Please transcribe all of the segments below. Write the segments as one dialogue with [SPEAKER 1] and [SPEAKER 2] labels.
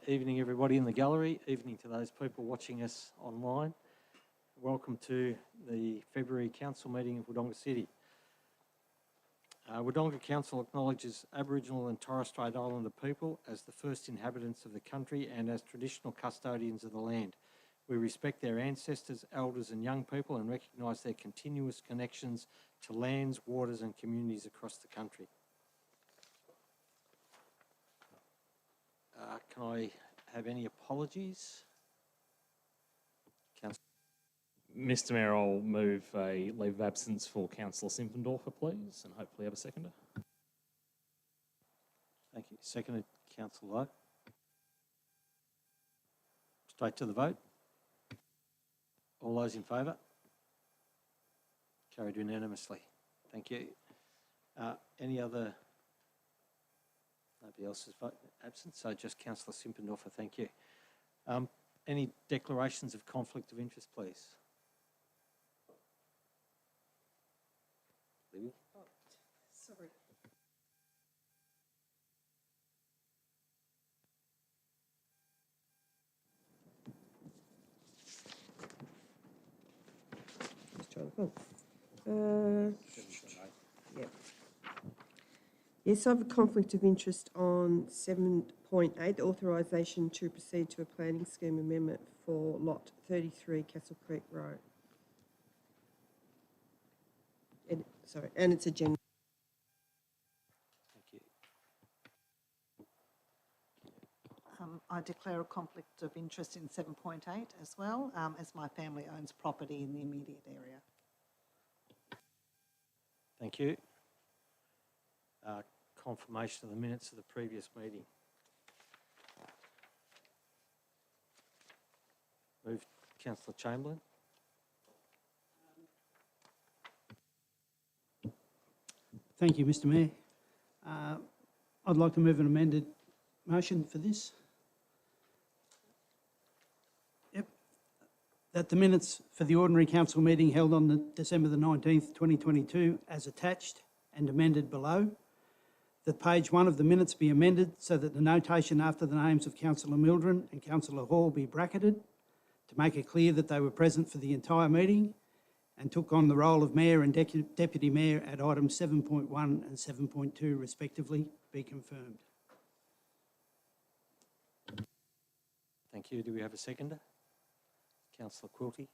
[SPEAKER 1] Evening everybody in the gallery, evening to those people watching us online. Welcome to the February Council meeting of Wodonga City. Wodonga Council acknowledges Aboriginal and Torres Strait Islander people as the first inhabitants of the country and as traditional custodians of the land. We respect their ancestors, elders and young people and recognise their continuous connections to lands, waters and communities across the country. Can I have any apologies? Councillor.
[SPEAKER 2] Mr Mayor, I'll move a leave of absence for Councillor Simpendorfer, please, and hopefully have a seconder.
[SPEAKER 1] Thank you. Seconded, Councillor Lowe. Straight to the vote. All those in favour? Carried unanimously. Thank you. Any other? Nobody else is absent, so just Councillor Simpendorfer, thank you. Any declarations of conflict of interest, please? Libby?
[SPEAKER 3] Oh, sorry. Just trying to go. Yep. Yes, I have a conflict of interest on 7.8, authorisation to proceed to a planning scheme amendment for lot 33 Castle Creek Road. And it's a general.
[SPEAKER 1] Thank you.
[SPEAKER 4] I declare a conflict of interest in 7.8 as well, as my family owns property in the immediate area.
[SPEAKER 1] Thank you. Confirmation of the minutes of the previous meeting. Move Councillor Chamberlain.
[SPEAKER 5] Thank you, Mr Mayor. I'd like to move an amended motion for this. Yep. That the minutes for the ordinary council meeting held on December the 19th, 2022, as attached and amended below, that page 1 of the minutes be amended so that the notation after the names of Councillor Mildren and Councillor Hall be bracketed to make it clear that they were present for the entire meeting and took on the role of Mayor and Deputy Mayor at items 7.1 and 7.2 respectively be confirmed.
[SPEAKER 1] Thank you. Do we have a seconder? Councillor Quilty.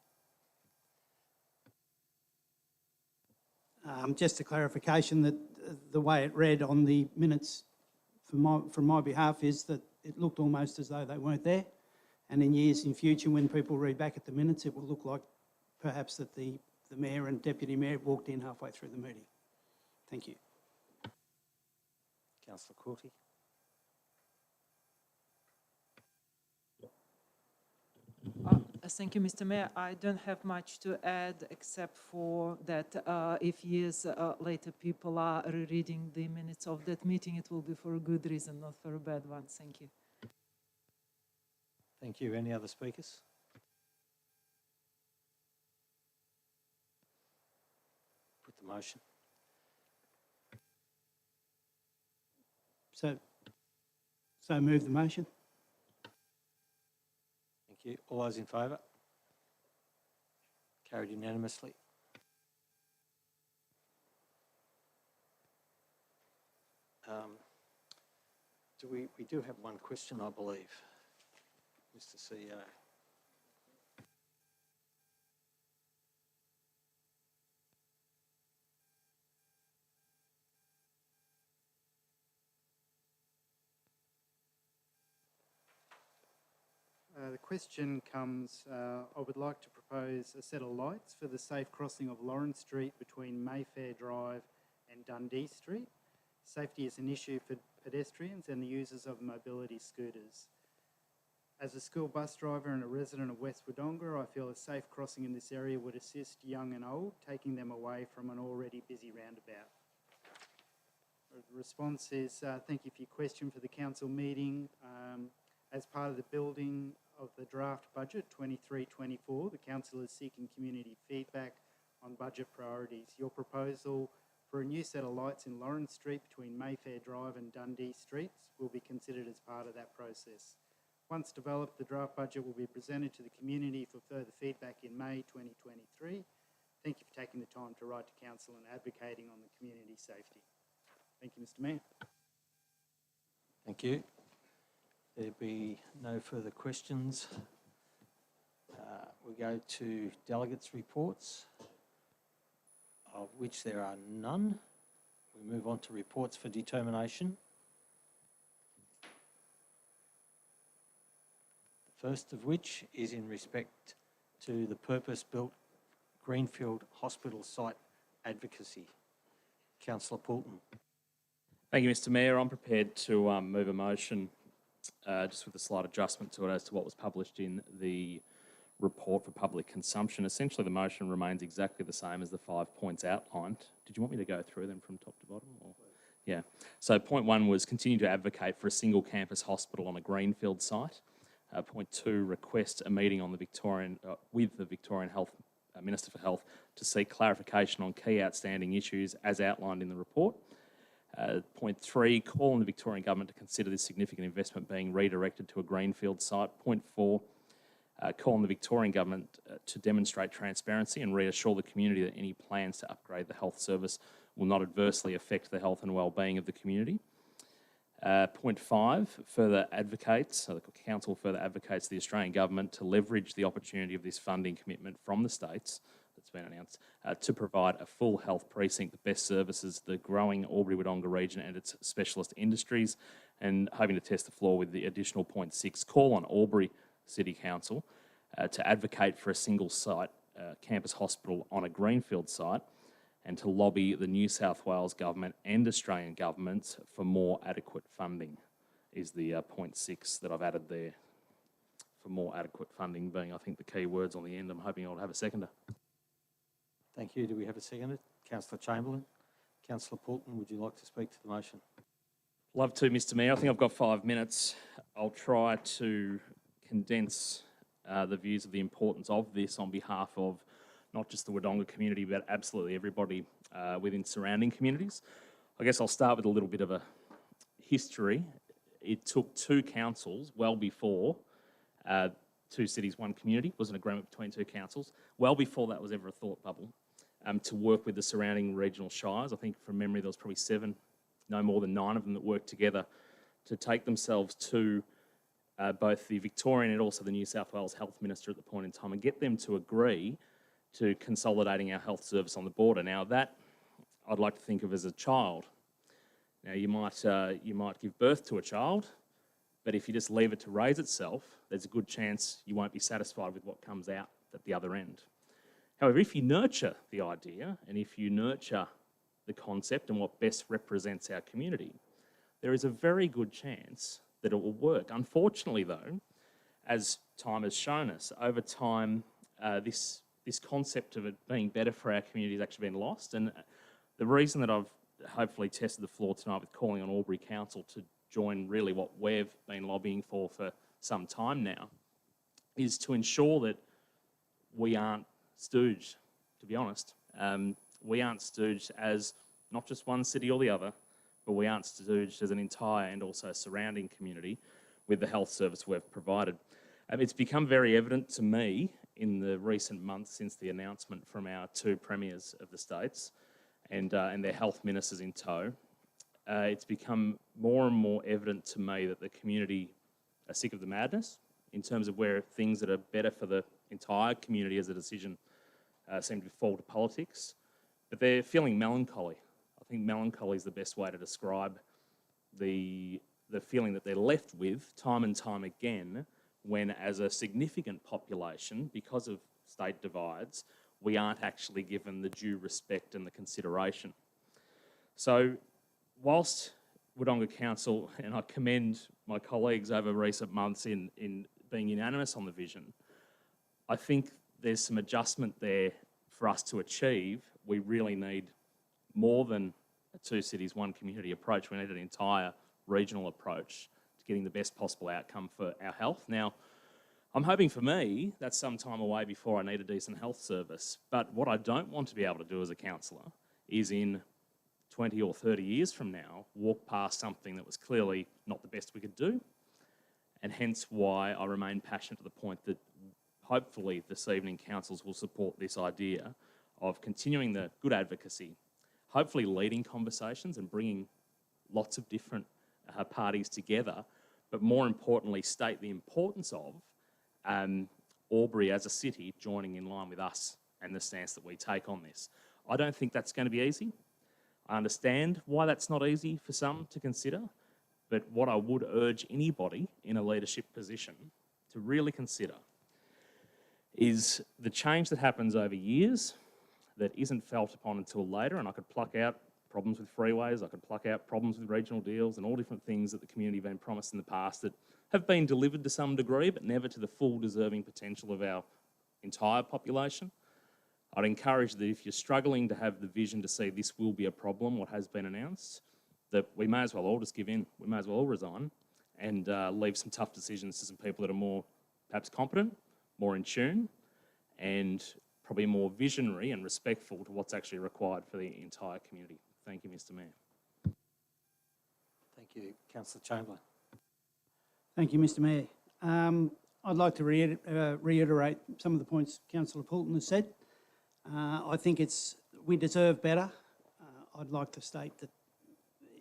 [SPEAKER 5] Just a clarification that the way it read on the minutes from my behalf is that it looked almost as though they weren't there, and in years in future when people read back at the minutes it will look like perhaps that the Mayor and Deputy Mayor walked in halfway through the meeting. Thank you.
[SPEAKER 1] Councillor Quilty.
[SPEAKER 3] Thank you, Mr. Mayor. I don't have much to add except for that if years later people are rereading the minutes of that meeting, it will be for a good reason, not for a bad one. Thank you.
[SPEAKER 1] Thank you. Any other speakers? Put the motion.
[SPEAKER 5] So move the motion.
[SPEAKER 1] Thank you. All those in favour? Carried unanimously. We do have one question, I believe, Mr. CEO.
[SPEAKER 6] The question comes, I would like to propose a set of lights for the safe crossing of Lawrence Street between Mayfair Drive and Dundee Street. Safety is an issue for pedestrians and the users of mobility scooters. As a school bus driver and a resident of West Wodonga, I feel a safe crossing in this area would assist young and old, taking them away from an already busy roundabout. The response is, thank you for your question for the council meeting. As part of the building of the draft budget 23-24, the council is seeking community feedback on budget priorities. Your proposal for a new set of lights in Lawrence Street between Mayfair Drive and Dundee Streets will be considered as part of that process. Once developed, the draft budget will be presented to the community for further feedback in May 2023. Thank you for taking the time to write to Council and advocating on the community safety. Thank you, Mr Mayor.
[SPEAKER 1] Thank you. There be no further questions. We go to delegates' reports, of which there are none. We move on to reports for determination. The first of which is in respect to the purpose-built greenfield hospital site advocacy. Councillor Poulton.
[SPEAKER 2] Thank you, Mr Mayor. I'm prepared to move a motion just with a slight adjustment to it as to what was published in the report for public consumption. Essentially, the motion remains exactly the same as the 5 points outlined. Did you want me to go through them from top to bottom? Or? Yeah. So point 1 was continue to advocate for a single campus hospital on a greenfield site. Point 2, request a meeting on the with the Victorian Minister for Health to seek clarification on key outstanding issues as outlined in the report. Point 3, call on the Victorian Government to consider this significant investment being redirected to a greenfield site. Point 4, call on the Victorian Government to demonstrate transparency and reassure the community that any plans to upgrade the health service will not adversely affect the health and wellbeing of the community. Point 5, the Council further advocates the Australian Government to leverage the opportunity of this funding commitment from the states that's been announced to provide a full health precinct that best services the growing Albury-Wodonga region and its specialist industries, and hoping to test the floor with the additional point 6, call on Albury City Council to advocate for a single site campus hospital on a greenfield site and to lobby the New South Wales Government and Australian governments for more adequate funding, is the point 6 that I've added there. For more adequate funding being, I think, the key words on the end. I'm hoping I'll have a seconder.
[SPEAKER 1] Thank you. Do we have a seconder? Councillor Chamberlain. Councillor Poulton, would you like to speak to the motion?
[SPEAKER 2] Love to, Mr Mayor. I think I've got 5 minutes. I'll try to condense the views of the importance of this on behalf of not just the Wodonga community, but absolutely everybody within surrounding communities. I guess I'll start with a little bit of a history. It took 2 councils well before 2 cities, 1 community was an agreement between 2 councils, well before that was ever a thought bubble, to work with the surrounding regional shires. I think from memory there was probably 7, no more than 9 of them that worked together to take themselves to both the Victorian and also the New South Wales Health Minister at the point in time and get them to agree to consolidating our health service on the border. Now that I'd like to think of as a child. Now you might give birth to a child, but if you just leave it to raise itself, there's a good chance you won't be satisfied with what comes out at the other end. However, if you nurture the idea and if you nurture the concept and what best represents our community, there is a very good chance that it will work. Unfortunately though, as time has shown us, over time this concept of it being better for our community has actually been lost. And the reason that I've hopefully tested the floor tonight with calling on Albury Council to join really what we've been lobbying for some time now is to ensure that we aren't stooged, to be honest. We aren't stooged as not just one city or the other, but we aren't stooged as an entire and also surrounding community with the health service we've provided. It's become very evident to me in the recent months since the announcement from our 2 premiers of the states and their health ministers in tow. It's become more and more evident to me that the community are sick of the madness in terms of where things that are better for the entire community as a decision seem to fall to politics, but they're feeling melancholy. I think melancholy is the best way to describe the feeling that they're left with time and time again when, as a significant population, because of state divides, we aren't actually given the due respect and the consideration. So whilst Wodonga Council, and I commend my colleagues over recent months in being unanimous on the vision, I think there's some adjustment there for us to achieve. We really need more than a 2 cities, 1 community approach. We need an entire regional approach to getting the best possible outcome for our health. Now, I'm hoping for me that's some time away before I need a decent health service. But what I don't want to be able to do as a councillor is in 20 or 30 years from now walk past something that was clearly not the best we could do and hence why I remain passionate to the point that hopefully this evening councils will support this idea of continuing the good advocacy, hopefully leading conversations and bringing lots of different parties together, but more importantly state the importance of Albury as a city joining in line with us and the stance that we take on this. I don't think that's going to be easy. I understand why that's not easy for some to consider, but what I would urge anybody in a leadership position to really consider is the change that happens over years that isn't felt upon until later, and I could pluck out problems with freeways, I could pluck out problems with regional deals and all different things that the community have been promised in the past that have been delivered to some degree, but never to the full deserving potential of our entire population. I'd encourage that if you're struggling to have the vision to see this will be a problem, what has been announced, that we may as well all just give in. We may as well all resign and leave some tough decisions to some people that are more perhaps competent, more in tune, and probably more visionary and respectful to what's actually required for the entire community. Thank you, Mr. Mayor.
[SPEAKER 1] Thank you, councillor Chamberlain.
[SPEAKER 5] Thank you, Mr. Mayor. I'd like to reiterate some of the points Councillor Poulton has said. I think we deserve better. I'd like to state that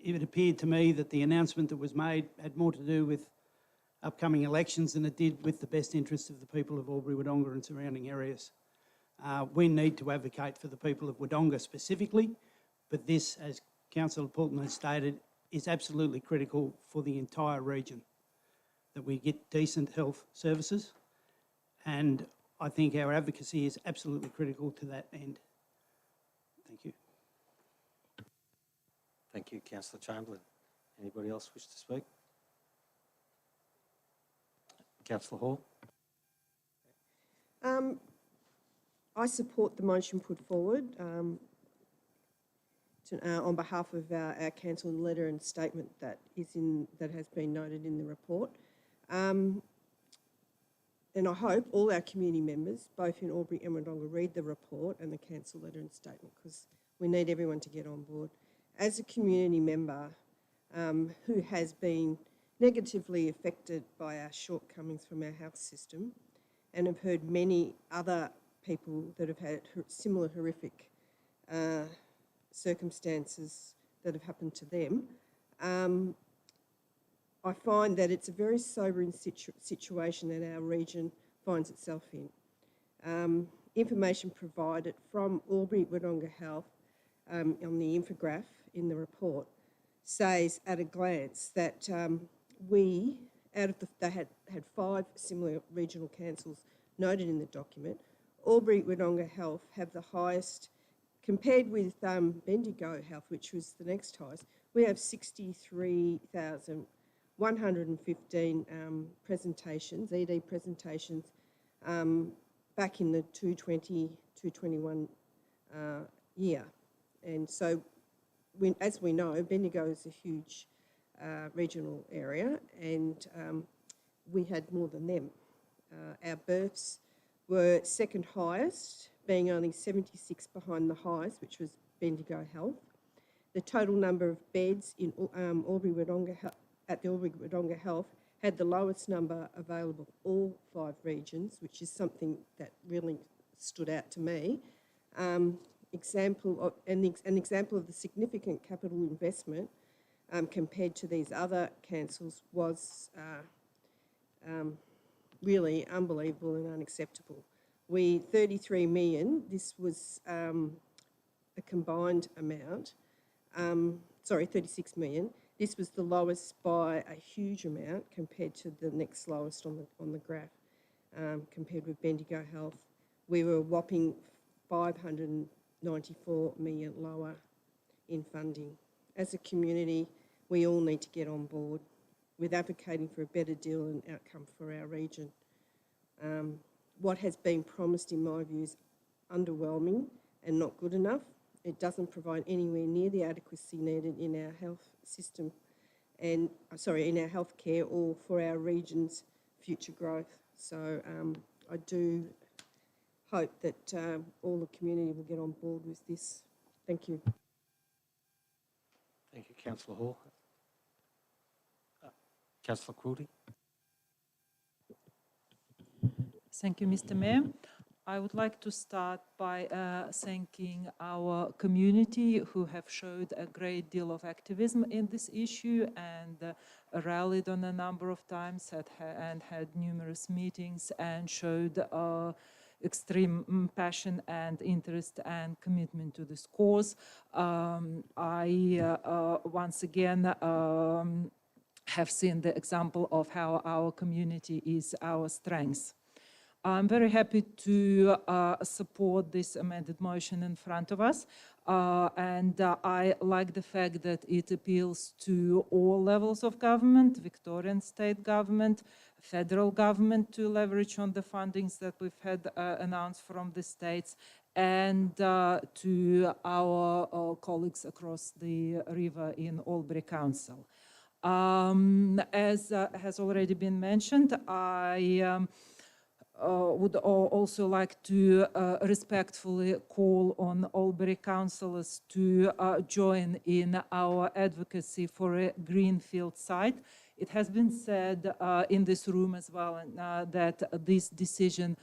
[SPEAKER 5] it appeared to me that the announcement that was made had more to do with upcoming elections than it did with the best interests of the people of Albury, Wodonga and surrounding areas. We need to advocate for the people of Wodonga specifically, but this, as Councillor Poulton has stated, is absolutely critical for the entire region, that we get decent health services, and I think our advocacy is absolutely critical to that end. Thank you.
[SPEAKER 1] Thank you, councillor Chamberlain. Anybody else wish to speak? Councillor Hall.
[SPEAKER 3] I support the motion put forward on behalf of our council letter and statement that has been noted in the report. And I hope all our community members, both in Albury and Wodonga, read the report and the council letter and statement, because we need everyone to get on board. As a community member who has been negatively affected by our shortcomings from our health system, and have heard many other people that have had similar horrific circumstances that have happened to them, I find that it's a very sobering situation that our region finds itself in. Information provided from Albury Wodonga Health on the infograph in the report says at a glance that they had 5 similar regional councils noted in the document. Albury Wodonga Health have the highest, compared with Bendigo Health, which was the next highest. We have 63,115 presentations, ED presentations, back in the 2020-2021 year. And so, as we know, Bendigo is a huge regional area, and we had more than them. Our births were second highest, being only 76 behind the highest, which was Bendigo Health. The total number of beds in Albury Wodonga at the Albury Wodonga Health had the lowest number available of all 5 regions, which is something that really stood out to me. An example of the significant capital investment compared to these other councils was really unbelievable and unacceptable. 33 million, this was a combined amount, 36 million. This was the lowest by a huge amount compared to the next lowest on the graph. Compared with Bendigo Health, we were a whopping 594 million lower in funding. As a community, we all need to get on board with advocating for a better deal and outcome for our region. What has been promised, in my view, is underwhelming and not good enough. It doesn't provide anywhere near the adequacy needed in our health system and, in our healthcare or for our region's future growth. So I do hope that all the community will get on board with this. Thank you.
[SPEAKER 1] Thank you, councillor Hall. Councillor Quilty.
[SPEAKER 7] Thank you, Mr. Mayor. I would like to start by thanking our community who have showed a great deal of activism in this issue and rallied on a number of times and had numerous meetings and showed extreme passion and interest and commitment to this cause. I once again have seen the example of how our community is our strength. I'm very happy to support this amended motion in front of us. And I like the fact that it appeals to all levels of government, Victorian state government, federal government to leverage on the fundings that we've had announced from the states, and to our colleagues across the river in Albury Council. As has already been mentioned, I would also like to respectfully call on Albury councillors to join in our advocacy for a greenfield site. It has been said in this room as well that this decision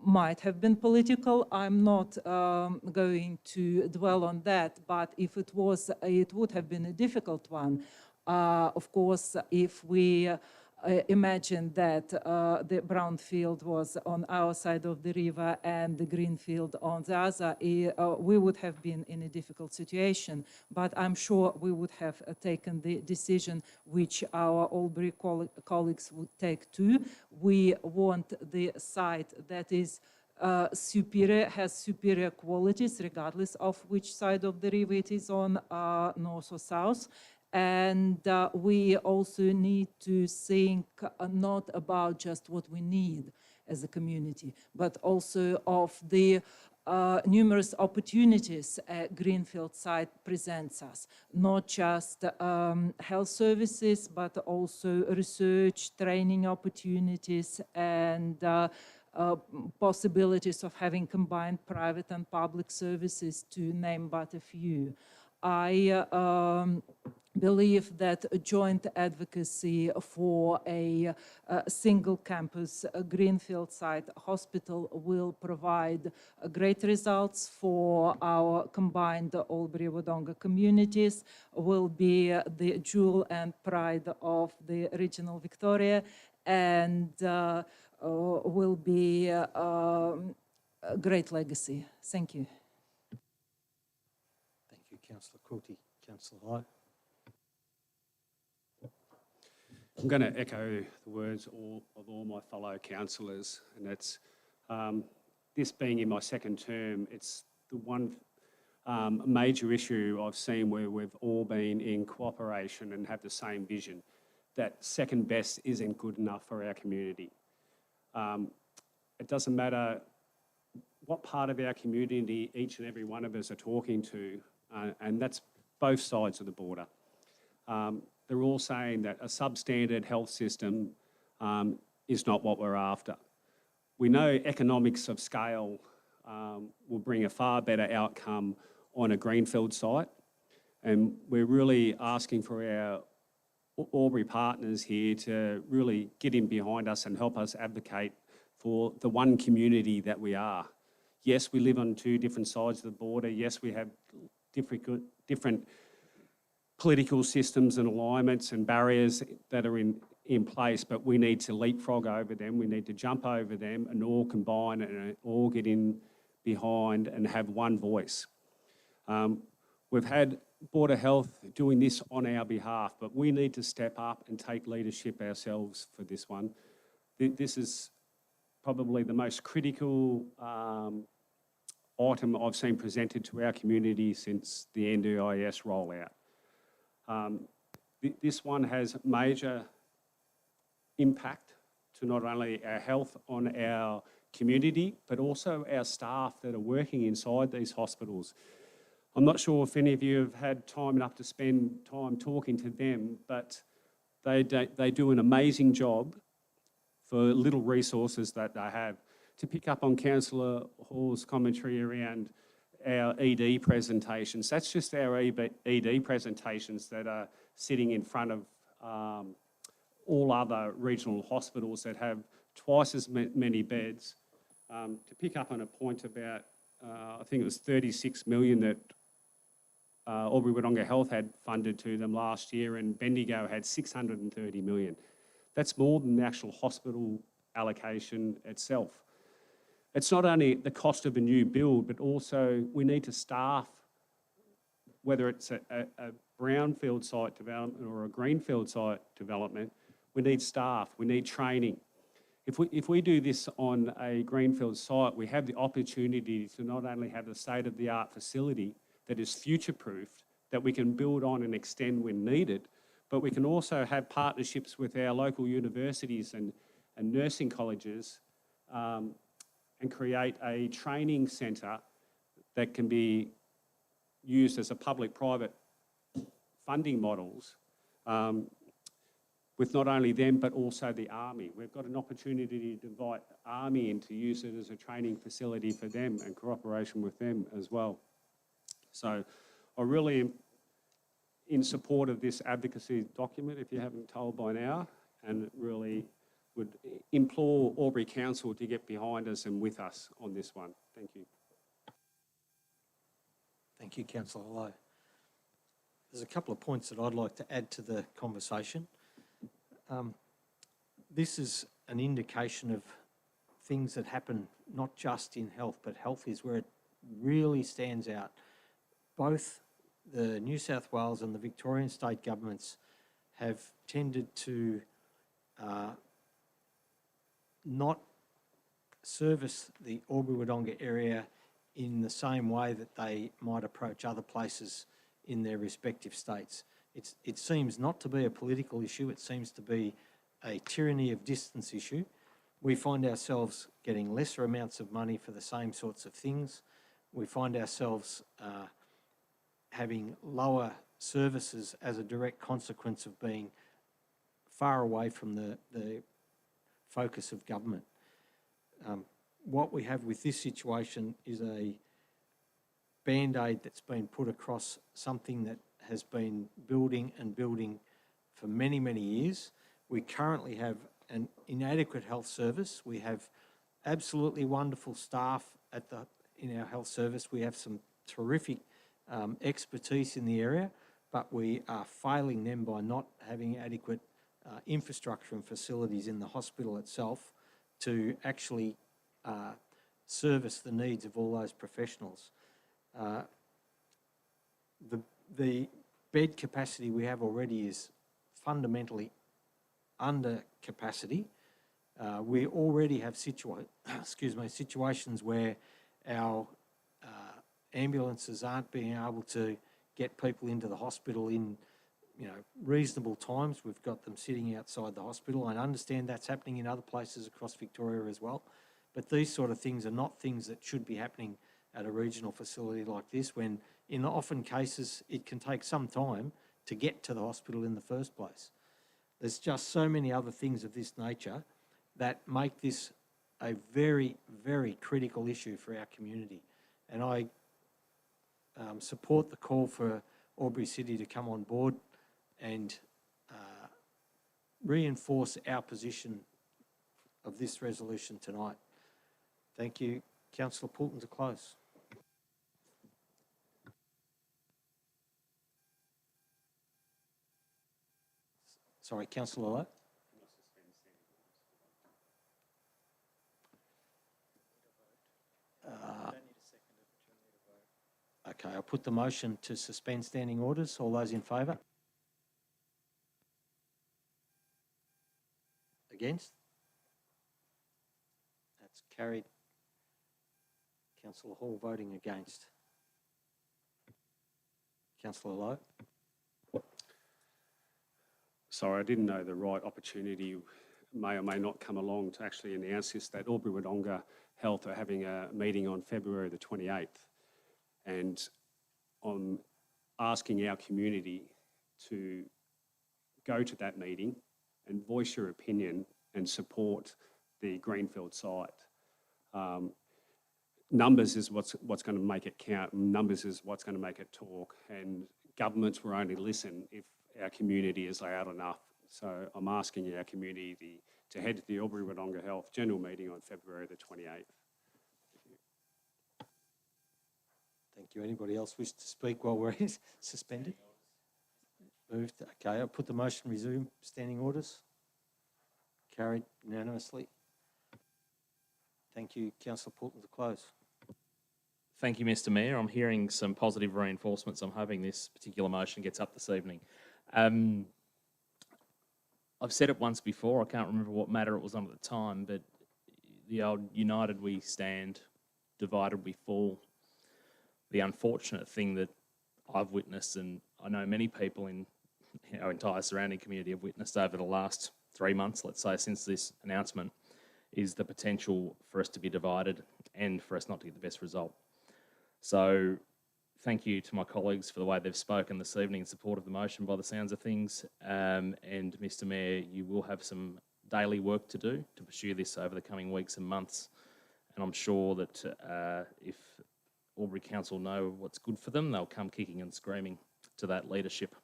[SPEAKER 7] might have been political. I'm not going to dwell on that, but if it was, it would have been a difficult one. Of course, if we imagine that the brownfield was on our side of the river and the greenfield on the other, we would have been in a difficult situation. But I'm sure we would have taken the decision which our Albury colleagues would take too. We want the site that is superior, has superior qualities regardless of which side of the river it is on, north or south. And we also need to think not about just what we need as a community, but also of the numerous opportunities a greenfield site presents us, not just health services, but also research, training opportunities, and possibilities of having combined private and public services, to name but a few. I believe that a joint advocacy for a single campus greenfield site hospital will provide great results for our combined Albury-Wodonga communities, will be the jewel and pride of the regional Victoria, and will be a great legacy. Thank you.
[SPEAKER 1] Thank you, Councillor Coulty. Councillor Hyde.
[SPEAKER 8] I'm going to echo the words of all my fellow councillors, and that's this being in my second term, it's the one major issue I've seen where we've all been in cooperation and have the same vision, that second best isn't good enough for our community. It doesn't matter what part of our community each and every one of us are talking to, and that's both sides of the border. They're all saying that a substandard health system is not what we're after. We know economics of scale will bring a far better outcome on a greenfield site, and we're really asking for our Albury partners here to really get in behind us and help us advocate for the one community that we are. Yes, we live on two different sides of the border. Yes, we have different political systems and alignments and barriers that are in place, but we need to leapfrog over them. We need to jump over them and all combine and all get in behind and have one voice. We've had Border Health doing this on our behalf, but we need to step up and take leadership ourselves for this one. This is probably the most critical item I've seen presented to our community since the NDIS rollout. This one has major impact to not only our health on our community, but also our staff that are working inside these hospitals. I'm not sure if any of you have had time enough to spend time talking to them, but they do an amazing job for little resources that they have. To pick up on Councillor Hall's commentary around our ED presentations, that's just our ED presentations that are sitting in front of all other regional hospitals that have twice as many beds. To pick up on a point about, I think it was 36 million that Albury Wodonga Health had funded to them last year, and Bendigo had 630 million. That's more than the actual hospital allocation itself. It's not only the cost of a new build, but also we need to staff, whether it's a brownfield site development or a greenfield site development, we need staff, we need training. If we do this on a greenfield site, we have the opportunity to not only have the state-of-the-art facility that is future-proofed, that we can build on and extend when needed, but we can also have partnerships with our local universities and nursing colleges and create a training centre that can be used as a public-private funding models with not only them but also the Army. We've got an opportunity to invite Army in to use it as a training facility for them and cooperation with them as well. So I really am in support of this advocacy document, if you haven't told by now, and really would implore Albury Council to get behind us and with us on this one. Thank you.
[SPEAKER 1] Thank you, Councillor Lowe. There's a couple of points that I'd like to add to the conversation. This is an indication of things that happen not just in health, but health is where it really stands out. Both the New South Wales and the Victorian state governments have tended to not service the Albury Wodonga area in the same way that they might approach other places in their respective states. It seems not to be a political issue, it seems to be a tyranny of distance issue. We find ourselves getting lesser amounts of money for the same sorts of things. We find ourselves having lower services as a direct consequence of being far away from the focus of government. What we have with this situation is a band-aid that's been put across something that has been building and building for many, many years. We currently have an inadequate health service. We have absolutely wonderful staff in our health service. We have some terrific expertise in the area, but we are failing them by not having adequate infrastructure and facilities in the hospital itself to actually service the needs of all those professionals. The bed capacity we have already is fundamentally under capacity. We already have situations where our ambulances aren't being able to get people into the hospital in reasonable times. We've got them sitting outside the hospital. I understand that's happening in other places across Victoria as well. But these sort of things are not things that should be happening at a regional facility like this, when in often cases it can take some time to get to the hospital in the first place. There's just so many other things of this nature that make this a very, very critical issue for our community. And I support the call for Albury City to come on board and reinforce our position of this resolution tonight. Thank you. Councillor Poulton to close. Sorry, Councillor Lowe. Okay, I'll put the motion to suspend standing orders. All those in favour? Against? That's carried. Councillor Hall voting against. Councillor Lowe.
[SPEAKER 8] Sorry, I didn't know the right opportunity may or may not come along to actually announce this, that Albury Wodonga Health are having a meeting on February the 28th. And I'm asking our community to go to that meeting and voice your opinion and support the greenfield site. Numbers is what's going to make it count. Numbers is what's going to make it talk. And governments will only listen if our community is loud enough. So I'm asking our community to head to the Albury-Wodonga Health General Meeting on February the 28th.
[SPEAKER 1] Thank you. Anybody else wish to speak while we're suspended? Moved. Okay, I'll put the motion, resume standing orders. Carried unanimously. Thank you. Councillor Poulton to close.
[SPEAKER 2] Thank you, Mr Mayor. I'm hearing some positive reinforcements. I'm hoping this particular motion gets up this evening. I've said it once before, I can't remember what matter it was on at the time, but the old united we stand, divided we fall. The unfortunate thing that I've witnessed, and I know many people in our entire surrounding community have witnessed over the last 3 months, let's say, since this announcement, is the potential for us to be divided and for us not to get the best result. So thank you to my colleagues for the way they've spoken this evening in support of the motion by the sounds of things. And Mr Mayor, you will have some daily work to do to pursue this over the coming weeks and months. And I'm sure that if Albury Council know what's good for them, they'll come kicking and screaming to that leadership.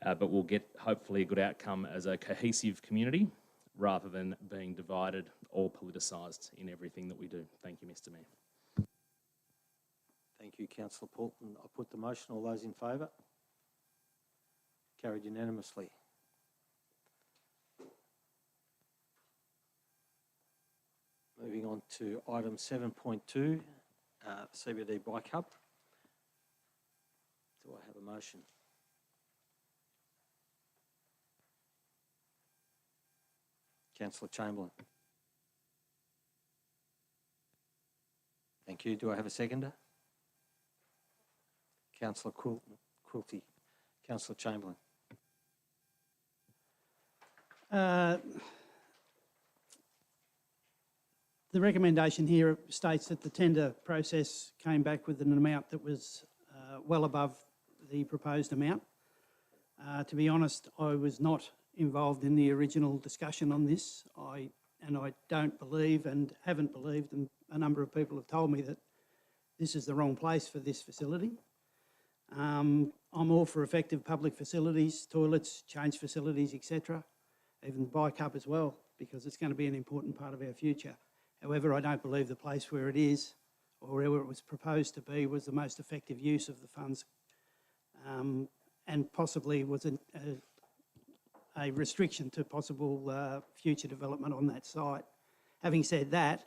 [SPEAKER 2] But we'll get hopefully a good outcome as a cohesive community rather than being divided or politicised in everything that we do. Thank you, Mr Mayor.
[SPEAKER 1] Thank you, Councillor Poulton. I'll put the motion. All those in favour? Carried unanimously. Moving on to item 7.2, CBD Bike Hub. Do I have a motion? Councillor Chamberlain. Thank you. Do I have a seconder? Councillor Quilty. Councillor Chamberlain.
[SPEAKER 5] The recommendation here states that the tender process came back with an amount that was well above the proposed amount. To be honest, I was not involved in the original discussion on this. I don't believe and haven't believed, and a number of people have told me that this is the wrong place for this facility. I'm all for effective public facilities, toilets, change facilities, etc. Even the bike hub as well, because it's going to be an important part of our future. However, I don't believe the place where it is or where it was proposed to be was the most effective use of the funds, and possibly was a restriction to possible future development on that site. Having said that,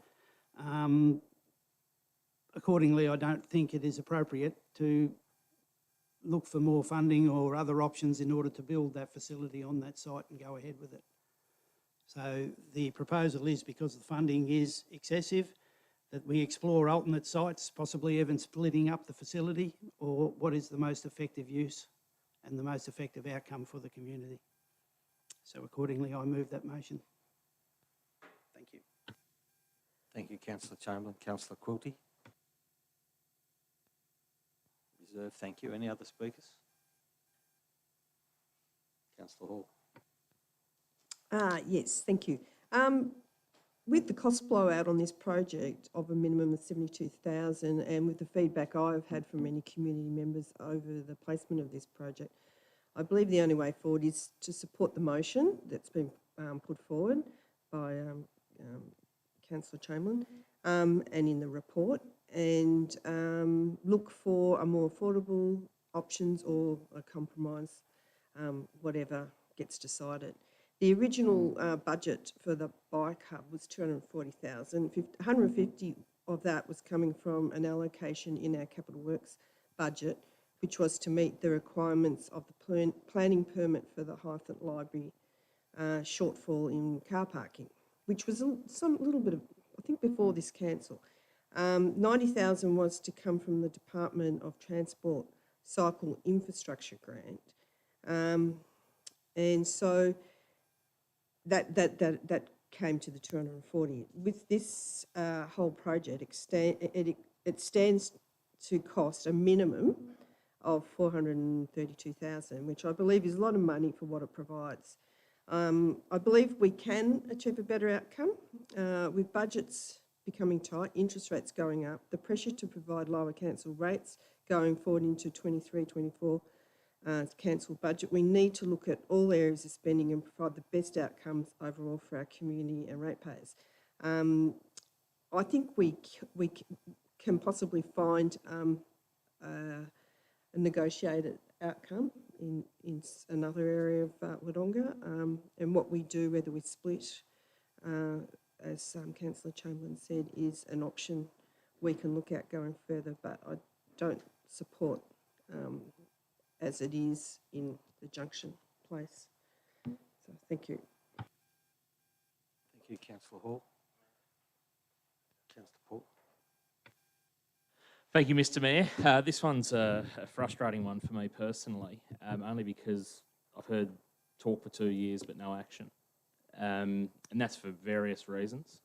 [SPEAKER 5] accordingly, I don't think it is appropriate to look for more funding or other options in order to build that facility on that site and go ahead with it. So the proposal is, because the funding is excessive, that we explore alternate sites, possibly even splitting up the facility, or what is the most effective use and the most effective outcome for the community. So accordingly, I move that motion. Thank you.
[SPEAKER 1] Thank you, Councillor Chamberlain. Councillor Quilty. Reserve, thank you. Any other speakers? Councillor Hall.
[SPEAKER 3] Yes, thank you. With the cost blowout on this project of a minimum of 72,000, and with the feedback I've had from many community members over the placement of this project, I believe the only way forward is to support the motion that's been put forward by Councillor Chamberlain and in the report, and look for a more affordable options or a compromise, whatever gets decided. The original budget for the bike hub was 240,000. 150 of that was coming from an allocation in our capital works budget, which was to meet the requirements of the planning permit for the Hythant Library shortfall in car parking, which was some little bit of, I think, before this council. 90,000 was to come from the Department of Transport Cycle Infrastructure Grant, and so that came to the 240. With this whole project, it stands to cost a minimum of 432,000, which I believe is a lot of money for what it provides. I believe we can achieve a better outcome with budgets becoming tight, interest rates going up, the pressure to provide lower council rates going forward into 23, 24, council budget. We need to look at all areas of spending and provide the best outcomes overall for our community and ratepayers. I think we can possibly find a negotiated outcome in another area of Wodonga, and what we do, whether we split, as Councillor Chamberlain said, is an option we can look at going further, but I don't support as it is in the junction place. So thank you.
[SPEAKER 1] Thank you, Councillor Hall. Councillor Paul.
[SPEAKER 2] Thank you, Mr. Mayor. This one's a frustrating one for me personally, only because I've heard talk for 2 years but no action, and that's for various reasons.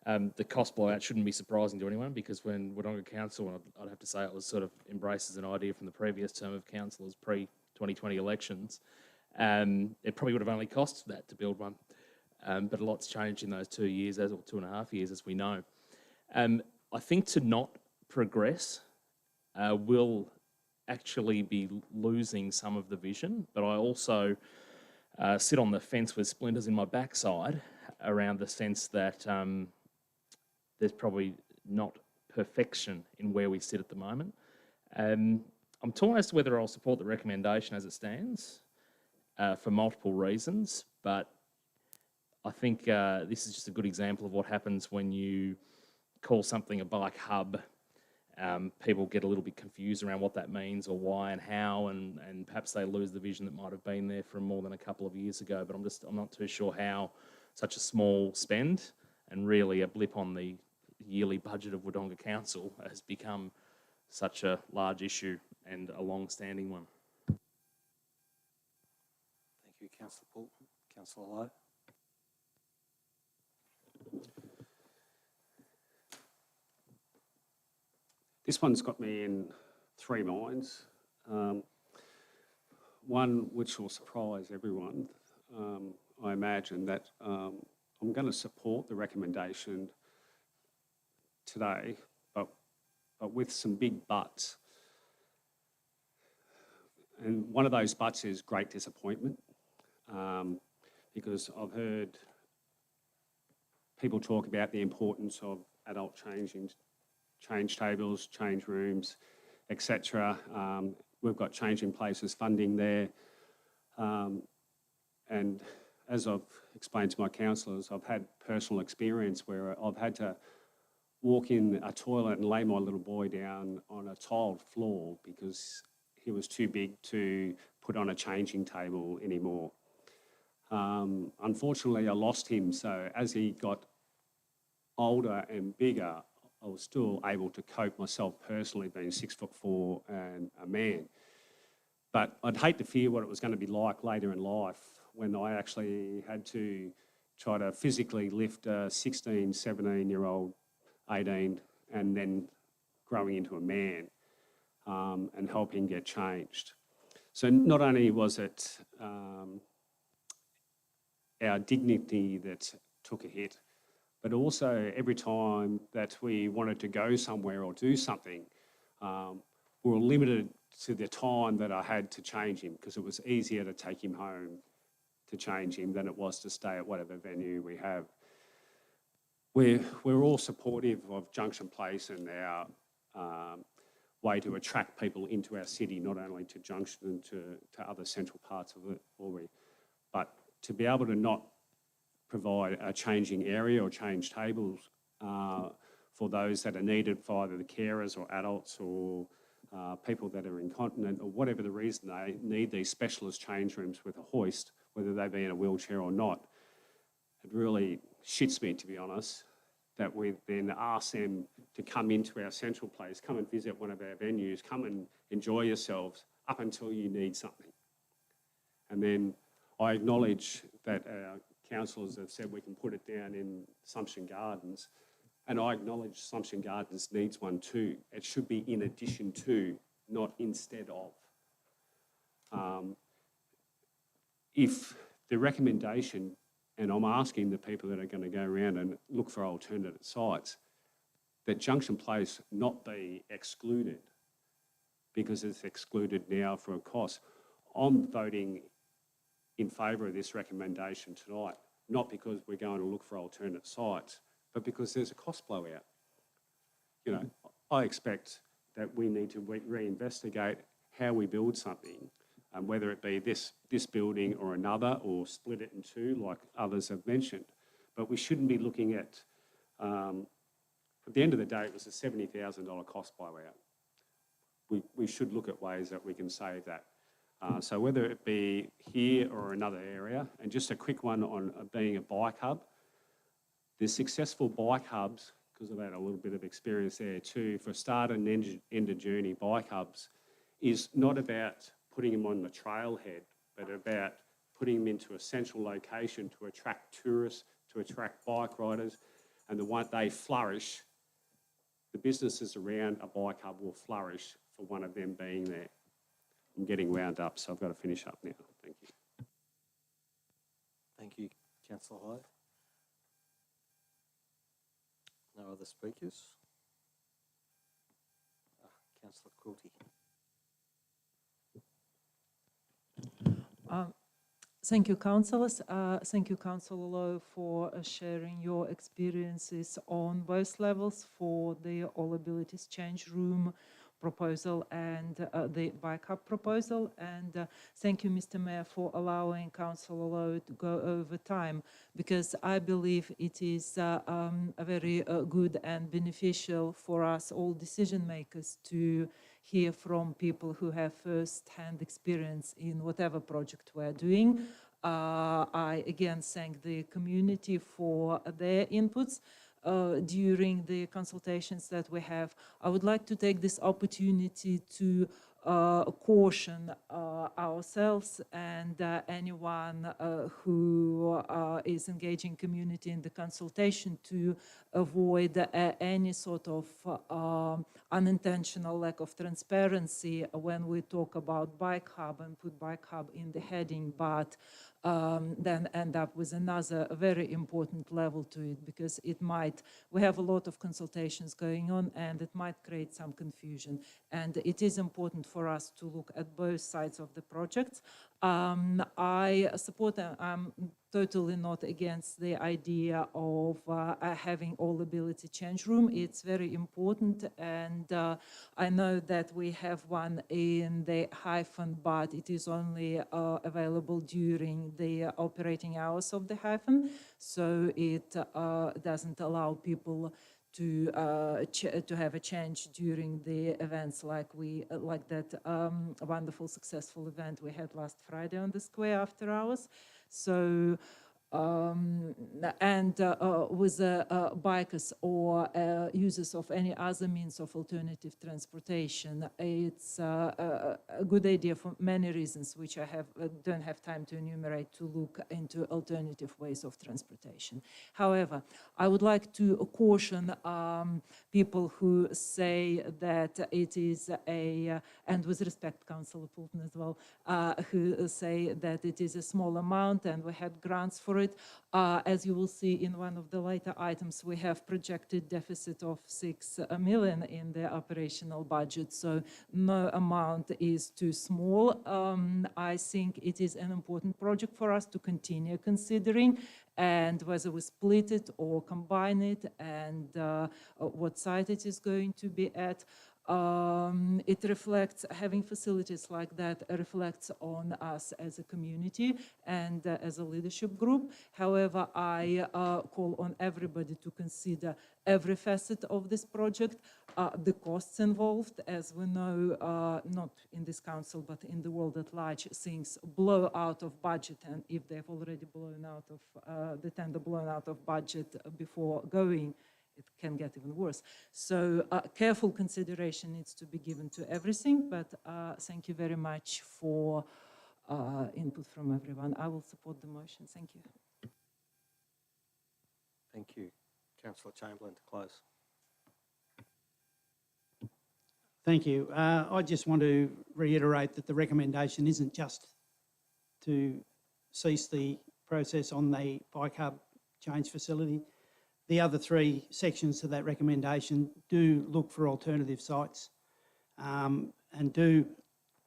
[SPEAKER 2] The cost blowout shouldn't be surprising to anyone, because when Wodonga Council, and I'd have to say it was sort of embraced as an idea from the previous term of councillors pre-2020 elections, it probably would have only cost that to build one. But a lot's changed in those 2 years, or 2.5 years, as we know. I think to not progress will actually be losing some of the vision, but I also sit on the fence with splinters in my backside around the sense that there's probably not perfection in where we sit at the moment. I'm torn as to whether I'll support the recommendation as it stands for multiple reasons, but I think this is just a good example of what happens when you call something a bike hub. People get a little bit confused around what that means or why and how, and perhaps they lose the vision that might have been there from more than a couple of years ago. But I'm not too sure how such a small spend and really a blip on the yearly budget of Wodonga Council has become such a large issue and a long-standing one.
[SPEAKER 1] Thank you, Councillor Paul. Councillor Lowe.
[SPEAKER 8] This one's got me in three minds. One which will surprise everyone. I imagine that I'm going to support the recommendation today, but with some big buts. And one of those buts is great disappointment, because I've heard people talk about the importance of adult change tables, change rooms, etc. We've got change in places funding there. And as I've explained to my councillors, I've had personal experience where I've had to walk in a toilet and lay my little boy down on a tiled floor because he was too big to put on a changing table anymore. Unfortunately, I lost him, so as he got older and bigger, I was still able to cope myself personally, being 6'4" and a man. But I'd hate to fear what it was going to be like later in life when I actually had to try to physically lift a 16, 17-year-old, 18, and then growing into a man and helping get changed. So not only was it our dignity that took a hit, but also every time that we wanted to go somewhere or do something, we were limited to the time that I had to change him, because it was easier to take him home to change him than it was to stay at whatever venue we have. We're all supportive of Junction Place and our way to attract people into our city, not only to Junction and to other central parts of it, but to be able to not provide a changing area or change tables for those that are needed for either the carers or adults or people that are incontinent or whatever the reason they need these specialist change rooms with a hoist, whether they be in a wheelchair or not. It really shits me, to be honest, that we then ask them to come into our central place, come and visit one of our venues, come and enjoy yourselves up until you need something. And then I acknowledge that our councillors have said we can put it down in Assumption Gardens, and I acknowledge Assumption Gardens needs one too. It should be in addition to, not instead of. If the recommendation, and I'm asking the people that are going to go around and look for alternative sites, that Junction Place not be excluded because it's excluded now for a cost. I'm voting in favour of this recommendation tonight, not because we're going to look for alternate sites, but because there's a cost blowout. You know, I expect that we need to reinvestigate how we build something, whether it be this building or another, or split it in two like others have mentioned. But we shouldn't be looking at, at the end of the day, it was a $70,000 cost blowout. We should look at ways that we can save that. So whether it be here or another area, and just a quick one on being a bike hub, the successful bike hubs, because I've had a little bit of experience there too, for start and end of journey bike hubs, is not about putting them on the trailhead, but about putting them into a central location to attract tourists, to attract bike riders, and the one they flourish, the businesses around a bike hub will flourish for one of them being there. I'm getting wound up, so I've got to finish up now. Thank you.
[SPEAKER 1] Thank you, Councillor Hyde. No other speakers? Councillor Quilty.
[SPEAKER 7] Thank you, councillors. Thank you, Councillor Lowe, for sharing your experiences on both levels for the All Abilities Change Room proposal and the bike hub proposal. And thank you, Mr. Mayor, for allowing Councillor Lowe to go over time, because I believe it is very good and beneficial for us all decision makers to hear from people who have first-hand experience in whatever project we're doing. I again thank the community for their inputs during the consultations that we have. I would like to take this opportunity to caution ourselves and anyone who is engaging community in the consultation to avoid any sort of unintentional lack of transparency when we talk about bike hub and put bike hub in the heading, but then end up with another very important level to it, because it might, we have a lot of consultations going on and it might create some confusion. And it is important for us to look at both sides of the project. I support, I'm totally not against the idea of having all ability change room. It's very important, and I know that we have one in the hyphen, but it is only available during the operating hours of the hyphen, so it doesn't allow people to have a change during the events like that wonderful successful event we had last Friday on the square after hours. So with bikers or users of any other means of alternative transportation, it's a good idea for many reasons, which I don't have time to enumerate, to look into alternative ways of transportation. However, I would like to caution people who say that it is and with respect, Councillor Poulton as well, who say that it is a small amount and we had grants for it. As you will see in one of the later items, we have projected deficit of 6 million in the operational budget, so no amount is too small. I think it is an important project for us to continue considering, and whether we split it or combine it, and what site it is going to be at. It reflects, having facilities like that reflects on us as a community and as a leadership group. However, I call on everybody to consider every facet of this project, the costs involved. As we know, not in this council, but in the world at large, things blow out of budget, and if they've already blown out of, the tender blown out of budget before going, it can get even worse. So careful consideration needs to be given to everything, but thank you very much for input from everyone. I will support the motion. Thank you.
[SPEAKER 1] Thank you. Councillor Chamberlain to close.
[SPEAKER 5] Thank you. I just want to reiterate that the recommendation isn't just to cease the process on the bike hub change facility. The other 3 sections of that recommendation do look for alternative sites and do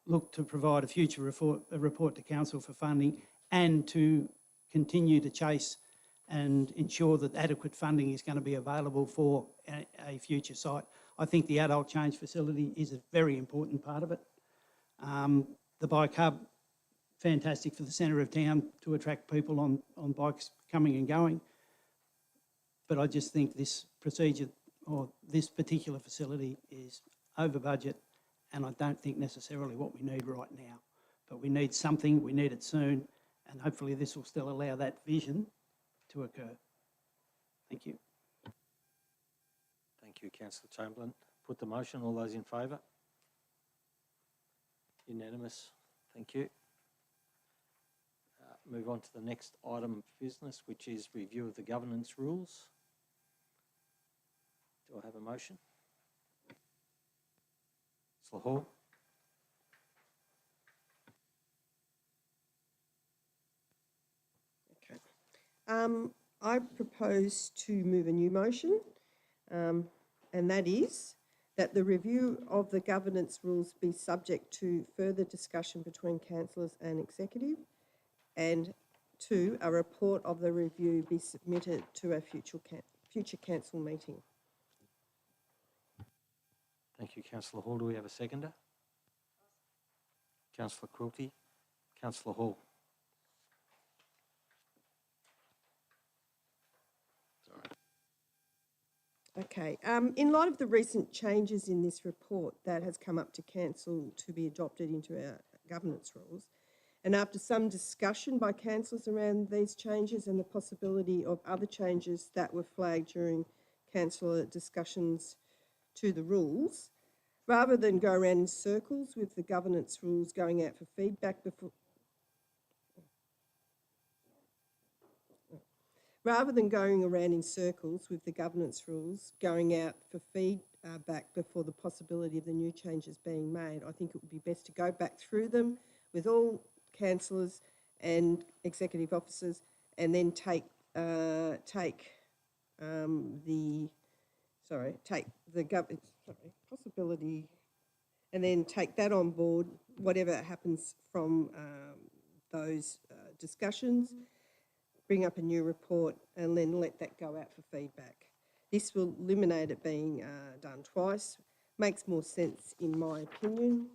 [SPEAKER 5] look to provide a future report to council for funding and to continue to chase and ensure that adequate funding is going to be available for a future site. I think the adult change facility is a very important part of it. The bike hub, fantastic for the centre of town to attract people on bikes coming and going. But I just think this procedure or this particular facility is over budget, and I don't think necessarily what we need right now. But we need something, we need it soon, and hopefully this will still allow that vision to occur. Thank you.
[SPEAKER 1] Thank you, councillor Chamberlain. Put the motion. All those in favour? Unanimous. Thank you. Move on to the next item of business, which is review of the governance rules. Do I have a motion? Councillor Hall.
[SPEAKER 3] Okay. I propose to move a new motion, and that is that the review of the governance rules be subject to further discussion between councillors and executive, and 2, a report of the review be submitted to a future council meeting.
[SPEAKER 1] Thank you, councillor Hall. Do we have a seconder? Councillor Quilty. Councillor Hall.
[SPEAKER 3] Okay. In light of the recent changes in this report that has come up to council to be adopted into our governance rules, and after some discussion by councillors around these changes and the possibility of other changes that were flagged during councillor discussions to the rules, rather than go around in circles with the governance rules going out for feedback before... Rather than going around in circles with the governance rules going out for feedback before the possibility of the new changes being made, I think it would be best to go back through them with all councillors and executive officers, and then take the possibility, and then take that on board, whatever happens from those discussions, bring up a new report, and then let that go out for feedback. This will eliminate it being done twice. Makes more sense in my opinion.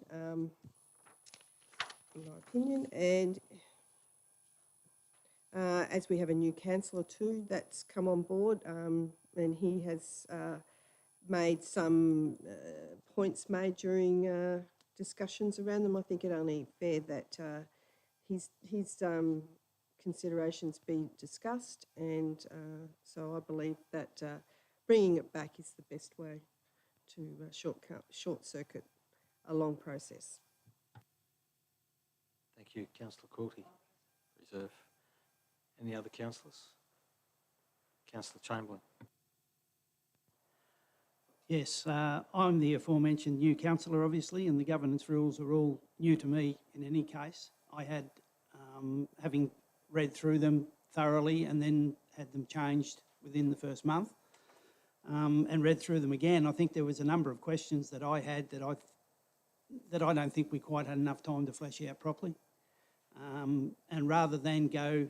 [SPEAKER 3] And as we have a new councillor too that's come on board, and he has made some points made during discussions around them. I think it only fair that his considerations be discussed, and so I believe that bringing it back is the best way to short circuit a long process.
[SPEAKER 1] Thank you, councillor Quilty. Reserve. Any other councillors? Councillor Chamberlain.
[SPEAKER 5] Yes, I'm the aforementioned new councillor, obviously, and the governance rules are all new to me in any case. I had, having read through them thoroughly and then had them changed within the first month, and read through them again, I think there was a number of questions that I had that I don't think we quite had enough time to flesh out properly. And rather than go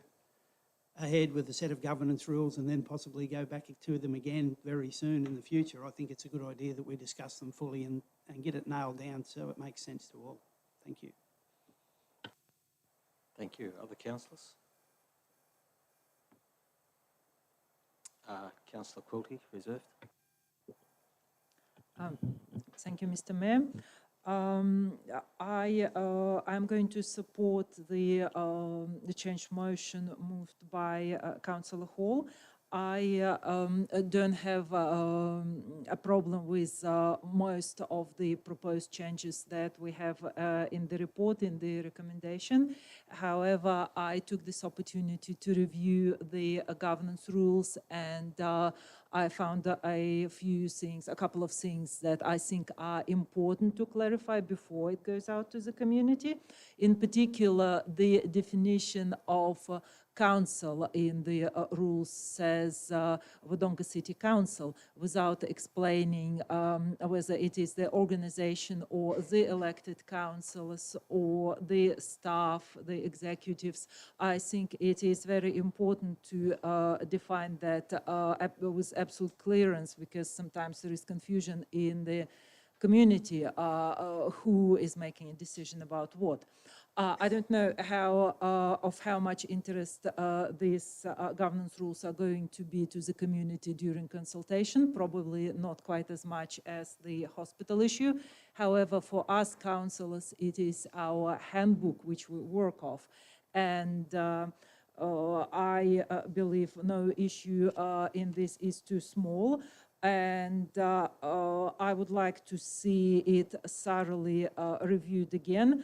[SPEAKER 5] ahead with a set of governance rules and then possibly go back to them again very soon in the future, I think it's a good idea that we discuss them fully and get it nailed down so it makes sense to all. Thank you.
[SPEAKER 1] Thank you. Other councillors? Councillor Quilty, reserved.
[SPEAKER 7] Thank you, Mr. Mayor. I'm going to support the change motion moved by Councillor Hall. I don't have a problem with most of the proposed changes that we have in the report, in the recommendation. However, I took this opportunity to review the governance rules, and I found a couple of things that I think are important to clarify before it goes out to the community. In particular, the definition of council in the rules says Wodonga City Council, without explaining whether it is the organization or the elected councillors or the staff, the executives. I think it is very important to define that with absolute clearance, because sometimes there is confusion in the community who is making a decision about what. I don't know how much interest these governance rules are going to be to the community during consultation, probably not quite as much as the hospital issue. However, for us councillors, it is our handbook which we work off. And I believe no issue in this is too small. And I would like to see it thoroughly reviewed again,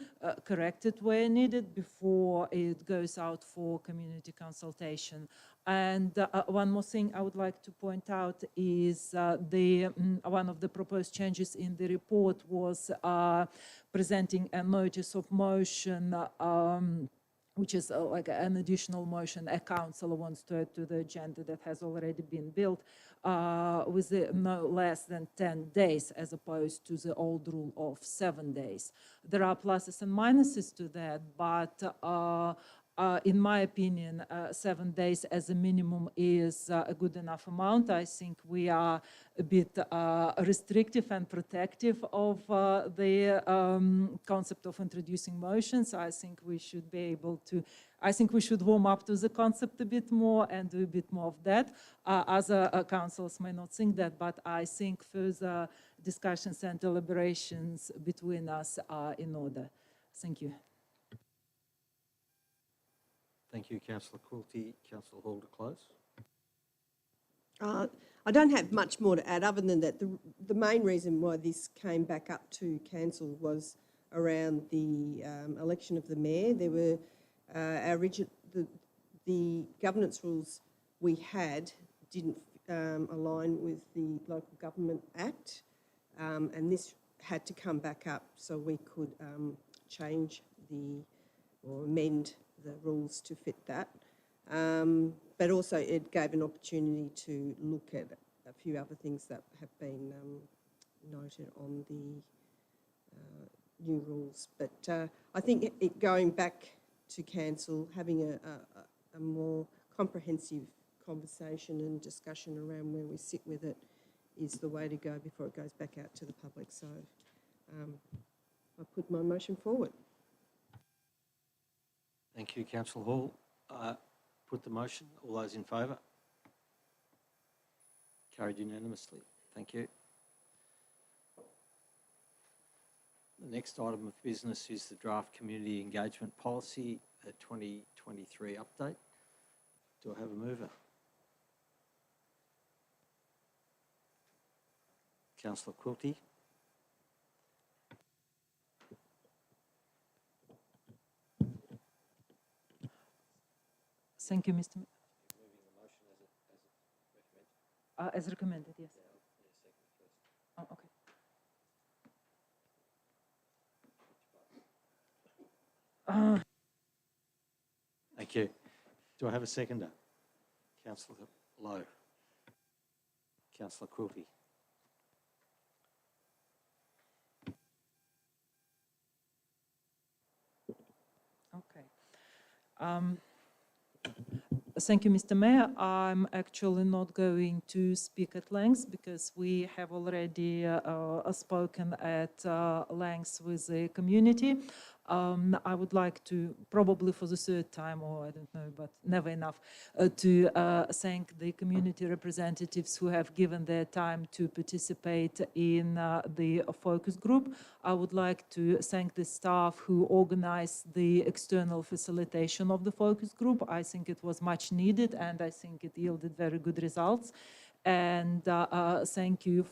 [SPEAKER 7] corrected where needed before it goes out for community consultation. And one more thing I would like to point out is one of the proposed changes in the report was presenting a notice of motion which is like an additional motion a councillor wants to add to the agenda that has already been built with no less than 10 days as opposed to the old rule of 7 days. There are pluses and minuses to that, but in my opinion, 7 days as a minimum is a good enough amount. I think we are a bit restrictive and protective of the concept of introducing motions. I think we should be able to, I think we should warm up to the concept a bit more and do a bit more of that. Other councils may not think that, but I think further discussions and deliberations between us are in order. Thank you.
[SPEAKER 1] Thank you, Councillor Quilty. Councillor Hall to close.
[SPEAKER 3] I don't have much more to add other than that the main reason why this came back up to council was around the election of the mayor. There were the governance rules we had didn't align with the Local Government Act, and this had to come back up so we could change or amend the rules to fit that. But also it gave an opportunity to look at a few other things that have been noted on the new rules. But I think going back to council, having a more comprehensive conversation and discussion around where we sit with it is the way to go before it goes back out to the public. So I put my motion forward.
[SPEAKER 1] Thank you, Councillor Hall. Put the motion. All those in favour? Carried unanimously. Thank you. The next item of business is the draft community engagement policy 2023 update. Do I have a mover? Councillor Quilty.
[SPEAKER 7] Thank you, Mr. As recommended, yes. Oh, okay.
[SPEAKER 1] Thank you. Do I have a seconder? Councillor Lowe. Councillor Quilty.
[SPEAKER 7] Okay. Thank you, Mr. Mayor. I'm actually not going to speak at length because we have already spoken at length with the community. I would like to, probably for the third time, or I don't know, but never enough, to thank the community representatives who have given their time to participate in the focus group. I would like to thank the staff who organized the external facilitation of the focus group. I think it was much needed and I think it yielded very good results. And thank you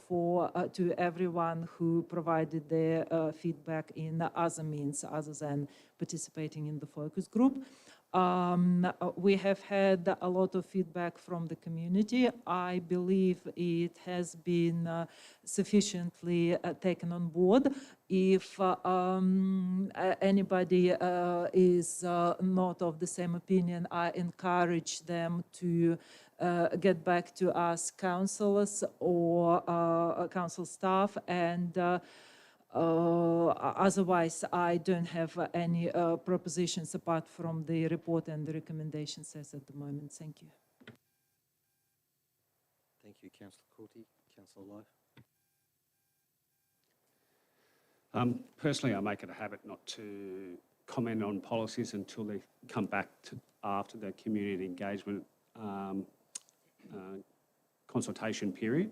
[SPEAKER 7] to everyone who provided their feedback in other means other than participating in the focus group. We have had a lot of feedback from the community. I believe it has been sufficiently taken on board. If anybody is not of the same opinion, I encourage them to get back to us councillors or council staff, and otherwise I don't have any propositions apart from the report and the recommendations as at the moment. Thank you.
[SPEAKER 1] Thank you, Councillor Courty. Councillor Lowe.
[SPEAKER 8] Personally, I make it a habit not to comment on policies until they come back to after the community engagement consultation period,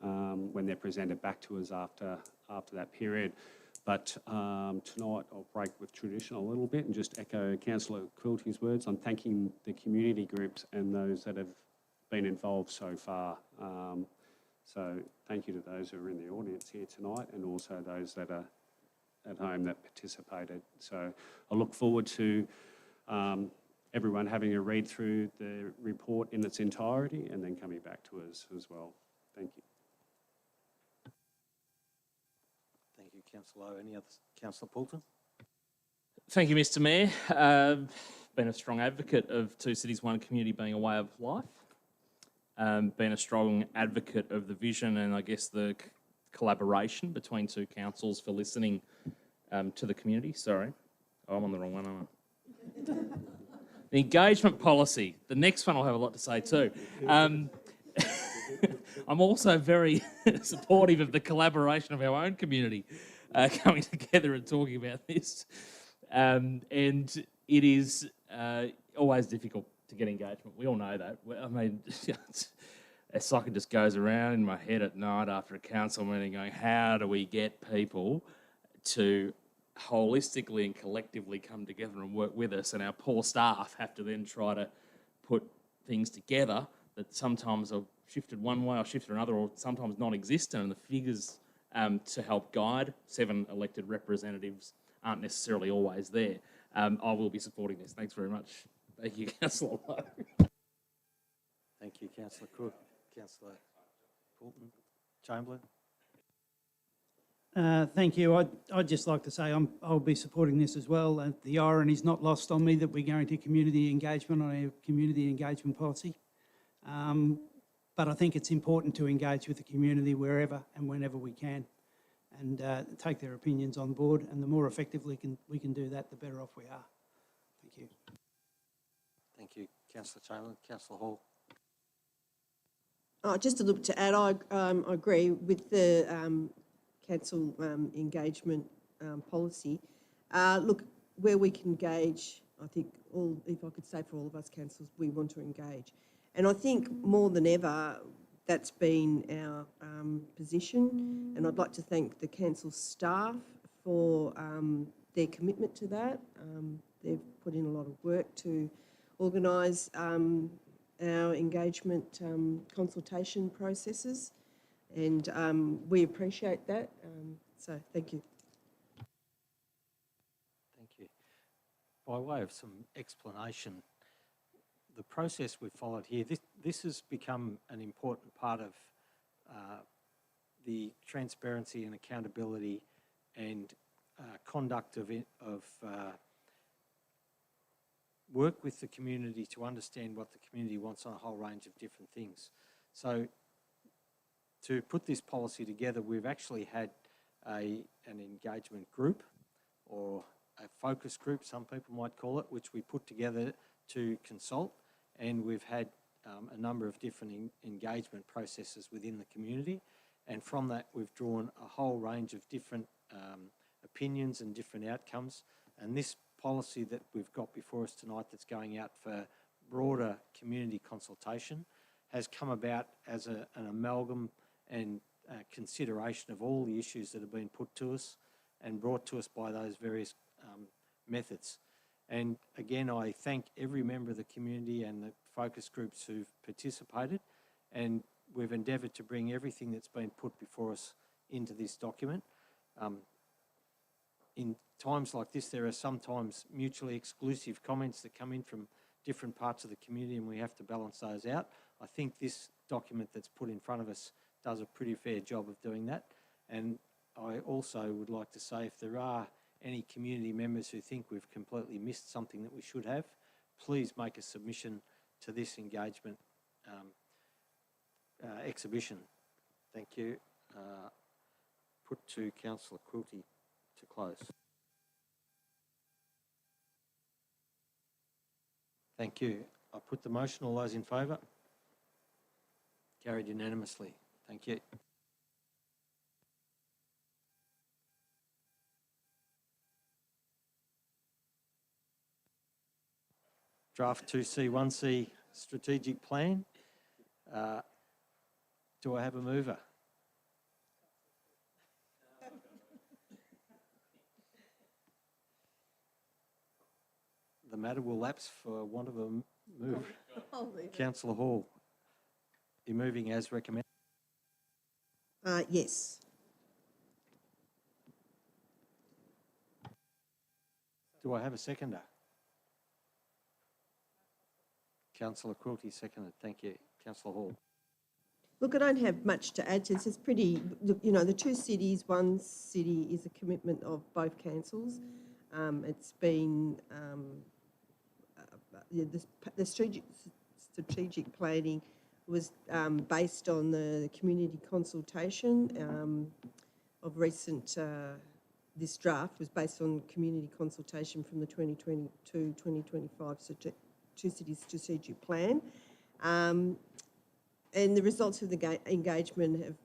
[SPEAKER 8] when they're presented back to us after that period. But tonight I'll break with tradition a little bit and just echo Councillor Quilty's words. I'm thanking the community groups and those that have been involved so far. So thank you to those who are in the audience here tonight, and also those that are at home that participated. So I look forward to everyone having a read through the report in its entirety and then coming back to us as well. Thank you.
[SPEAKER 1] Thank you, Councillor Lowe. Any others? Councillor Poulton.
[SPEAKER 2] Thank you, Mr Mayor. Been a strong advocate of Two Cities, One Community being a way of life. Been a strong advocate of the vision and I guess the collaboration between two councils for listening to the community. Sorry, I'm on the wrong one, aren't I? The engagement policy. The next one I'll have a lot to say too. I'm also very supportive of the collaboration of our own community coming together and talking about this. And it is always difficult to get engagement. We all know that. I mean, a socket just goes around in my head at night after a council meeting going, how do we get people to holistically and collectively come together and work with us? And our poor staff have to then try to put things together that sometimes are shifted one way or shifted another, or sometimes non-existent, and the figures to help guide 7 elected representatives aren't necessarily always there. I will be supporting this. Thanks very much. Thank you, Councillor Lowe.
[SPEAKER 1] Thank you, Councillor Cook. Councillor Poulton. Chamberlain.
[SPEAKER 5] Thank you. I'd just like to say I'll be supporting this as well. The irony is not lost on me that we're going to community engagement on our community engagement policy. But I think it's important to engage with the community wherever and whenever we can, and take their opinions on board. And the more effectively we can do that, the better off we are. Thank you.
[SPEAKER 1] Thank you, Councillor Chamberlain. Councillor Hall.
[SPEAKER 3] Just a little bit to add, I agree with the council engagement policy. Look, where we can engage, I think if I could say for all of us councillors, we want to engage. And I think more than ever, that's been our position. And I'd like to thank the council staff for their commitment to that. They've put in a lot of work to organise our engagement consultation processes, and we appreciate that. So thank you.
[SPEAKER 1] Thank you. By way of some explanation, the process we've followed here, this has become an important part of the transparency and accountability and conduct of work with the community to understand what the community wants on a whole range of different things. So to put this policy together, we've actually had an engagement group, or a focus group, some people might call it, which we put together to consult, and we've had a number of different engagement processes within the community, and from that we've drawn a whole range of different opinions and different outcomes. And this policy that we've got before us tonight, that's going out for broader community consultation, has come about as an amalgam and consideration of all the issues that have been put to us and brought to us by those various methods. And again, I thank every member of the community and the focus groups who've participated, and we've endeavoured to bring everything that's been put before us into this document. in times like this, there are sometimes mutually exclusive comments that come in from different parts of the community, and we have to balance those out. I think this document that's put in front of us does a pretty fair job of doing that. And I also would like to say, if there are any community members who think we've completely missed something that we should have, please make a submission to this engagement exhibition. Thank you. Put to Councillor Quilty to close. Thank you. I put the motion. All those in favour? Carried unanimously. Thank you. Draft 2C, 1C strategic plan. Do I have a mover? The matter will lapse for want of a move. Councillor Hall, you're moving as recommended.
[SPEAKER 3] Yes.
[SPEAKER 1] Do I have a seconder? Councillor Quilty seconded. Thank you. Councillor Hall.
[SPEAKER 3] Look, I don't have much to add to this. It's pretty, look, you know, the two cities, one city is a commitment of both councils. It's been, the strategic planning was based on the community consultation of recent, this draft was based on community consultation from the 2022-2025 Two Cities Strategic Plan. And the results of the engagement have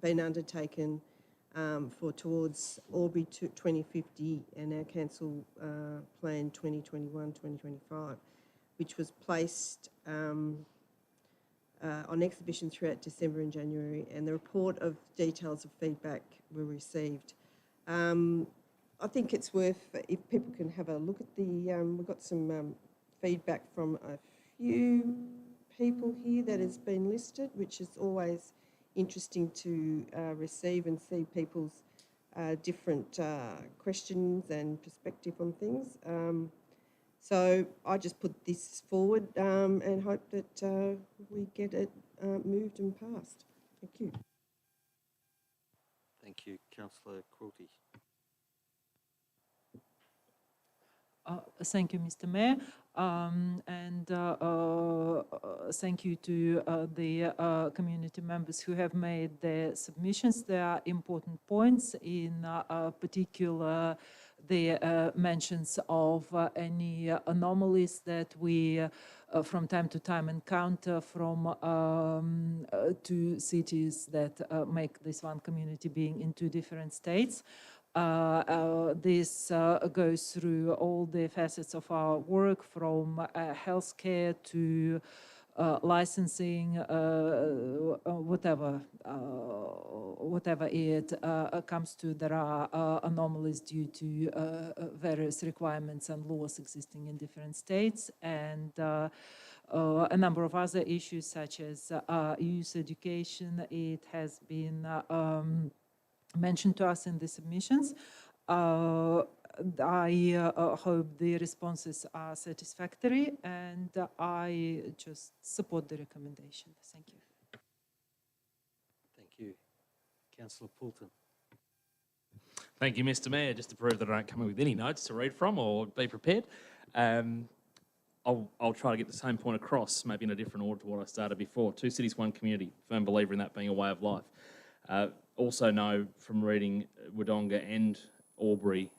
[SPEAKER 3] been undertaken for towards Albury 2050 and our council plan 2021-2025, which was placed on exhibition throughout December and January, and the report of details of feedback were received. I think it's worth, if people can have a look at the, we've got some feedback from a few people here that has been listed, which is always interesting to receive and see people's different questions and perspective on things. So I just put this forward and hope that we get it moved and passed. Thank you.
[SPEAKER 1] Thank you. Councillor Quilty.
[SPEAKER 7] Thank you, Mr. Mayor, and thank you to the community members who have made their submissions. There are important points, in particular the mentions of any anomalies that we from time to time encounter from two cities that make this one community being in two different states. This goes through all the facets of our work, from healthcare to licensing, whatever it comes to. There are anomalies due to various requirements and laws existing in different states, and a number of other issues such as youth education. It has been mentioned to us in the submissions. I hope the responses are satisfactory, and I just support the recommendation. Thank you.
[SPEAKER 1] Thank you. Councillor Poulton.
[SPEAKER 2] Thank you, Mr. Mayor. Just to prove that I don't come in with any notes to read from or be prepared, I'll try to get the same point across, maybe in a different order to what I started before. Two cities, one community. Firm believer in that being a way of life. Also know from reading Wodonga and Albury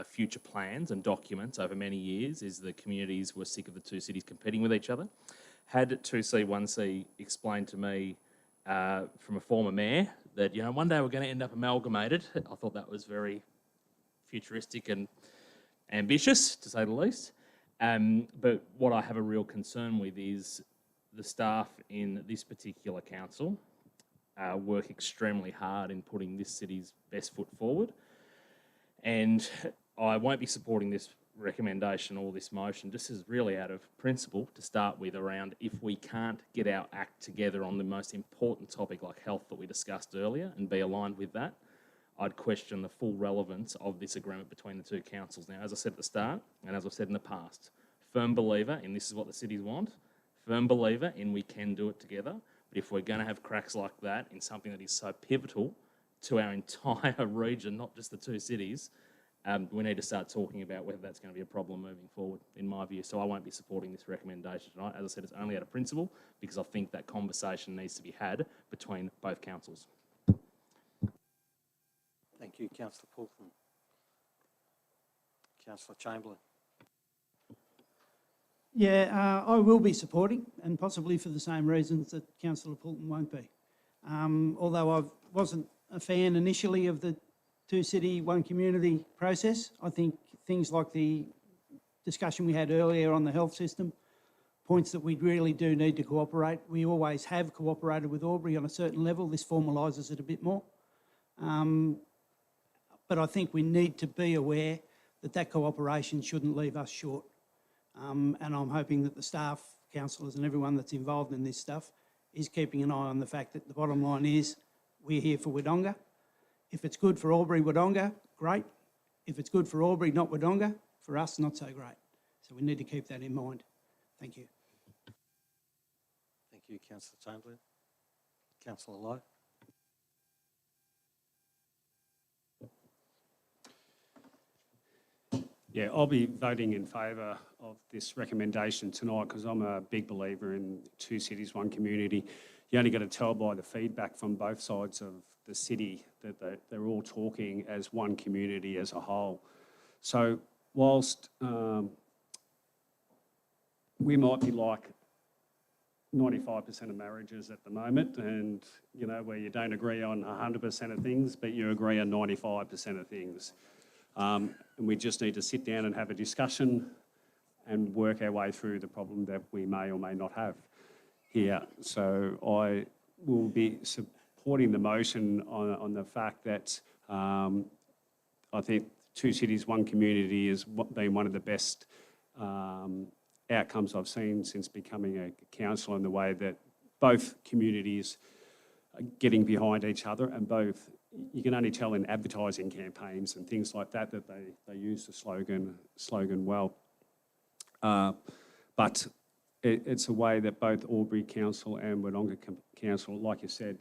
[SPEAKER 2] future plans and documents over many years is the communities were sick of the two cities competing with each other. Had 2C, 1C explained to me from a former mayor that, you know, one day we're going to end up amalgamated. I thought that was very futuristic and ambitious, to say the least. But what I have a real concern with is the staff in this particular council work extremely hard in putting this city's best foot forward. And I won't be supporting this recommendation or this motion. This is really out of principle to start with, around if we can't get our act together on the most important topic like health that we discussed earlier and be aligned with that, I'd question the full relevance of this agreement between the two councils. Now, as I said at the start, and as I've said in the past, firm believer in this is what the cities want, firm believer in we can do it together, but if we're going to have cracks like that in something that is so pivotal to our entire region, not just the two cities, we need to start talking about whether that's going to be a problem moving forward, in my view. So I won't be supporting this recommendation tonight. As I said, it's only out of principle because I think that conversation needs to be had between both councils.
[SPEAKER 1] Thank you, Councillor Poulton. Councillor Chamberlain.
[SPEAKER 5] Yeah, I will be supporting, and possibly for the same reasons that Councillor Poulton won't be. Although I wasn't a fan initially of the two city, one community process, I think things like the discussion we had earlier on the health system points that we really do need to cooperate. We always have cooperated with Albury on a certain level. This formalises it a bit more. But I think we need to be aware that that cooperation shouldn't leave us short. And I'm hoping that the staff, councillors and everyone that's involved in this stuff is keeping an eye on the fact that the bottom line is we're here for Wodonga. If it's good for Albury, Wodonga, great. If it's good for Albury, not Wodonga, for us, not so great. So we need to keep that in mind. Thank you.
[SPEAKER 1] Thank you, Councillor Chamberlain. Councillor Lowe.
[SPEAKER 8] Yeah, I'll be voting in favour of this recommendation tonight because I'm a big believer in two cities, one community. You only got to tell by the feedback from both sides of the city that they're all talking as one community as a whole. So whilst we might be like 95% of marriages at the moment and, you know, where you don't agree on 100% of things, but you agree on 95% of things. And we just need to sit down and have a discussion and work our way through the problem that we may or may not have here. So I will be supporting the motion on the fact that I think two cities, one community has been one of the best outcomes I've seen since becoming a councillor, in the way that both communities are getting behind each other, and both, you can only tell in advertising campaigns and things like that that they use the slogan well. But it's a way that both Albury Council and Wodonga Council, like you said,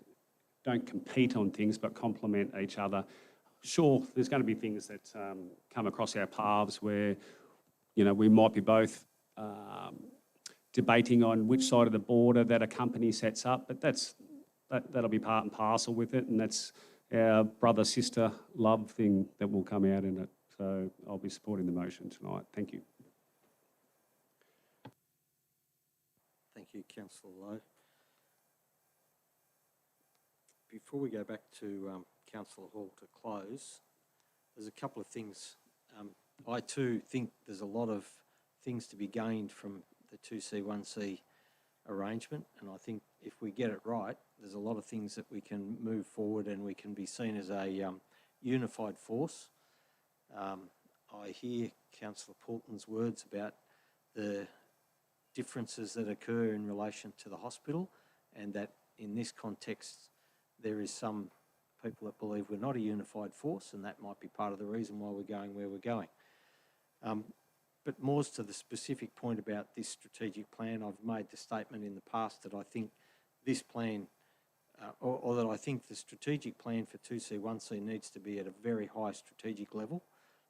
[SPEAKER 8] don't compete on things but complement each other. Sure, there's going to be things that come across our paths where, you know, we might be both debating on which side of the border that a company sets up, but that'll be part and parcel with it, and that's our brother-sister love thing that will come out in it. So I'll be supporting the motion tonight. Thank you.
[SPEAKER 1] Thank you, Councillor Lowe. Before we go back to Councillor Hall to close, there's a couple of things. I too think there's a lot of things to be gained from the 2C, 1C arrangement, and I think if we get it right, there's a lot of things that we can move forward and we can be seen as a unified force. I hear Councillor Poulton's words about the differences that occur in relation to the hospital, and that in this context there is some people that believe we're not a unified force, and that might be part of the reason why we're going where we're going. But more to the specific point about this strategic plan, I've made the statement in the past that I think this plan, or that I think the strategic plan for 2C, 1C needs to be at a very high strategic level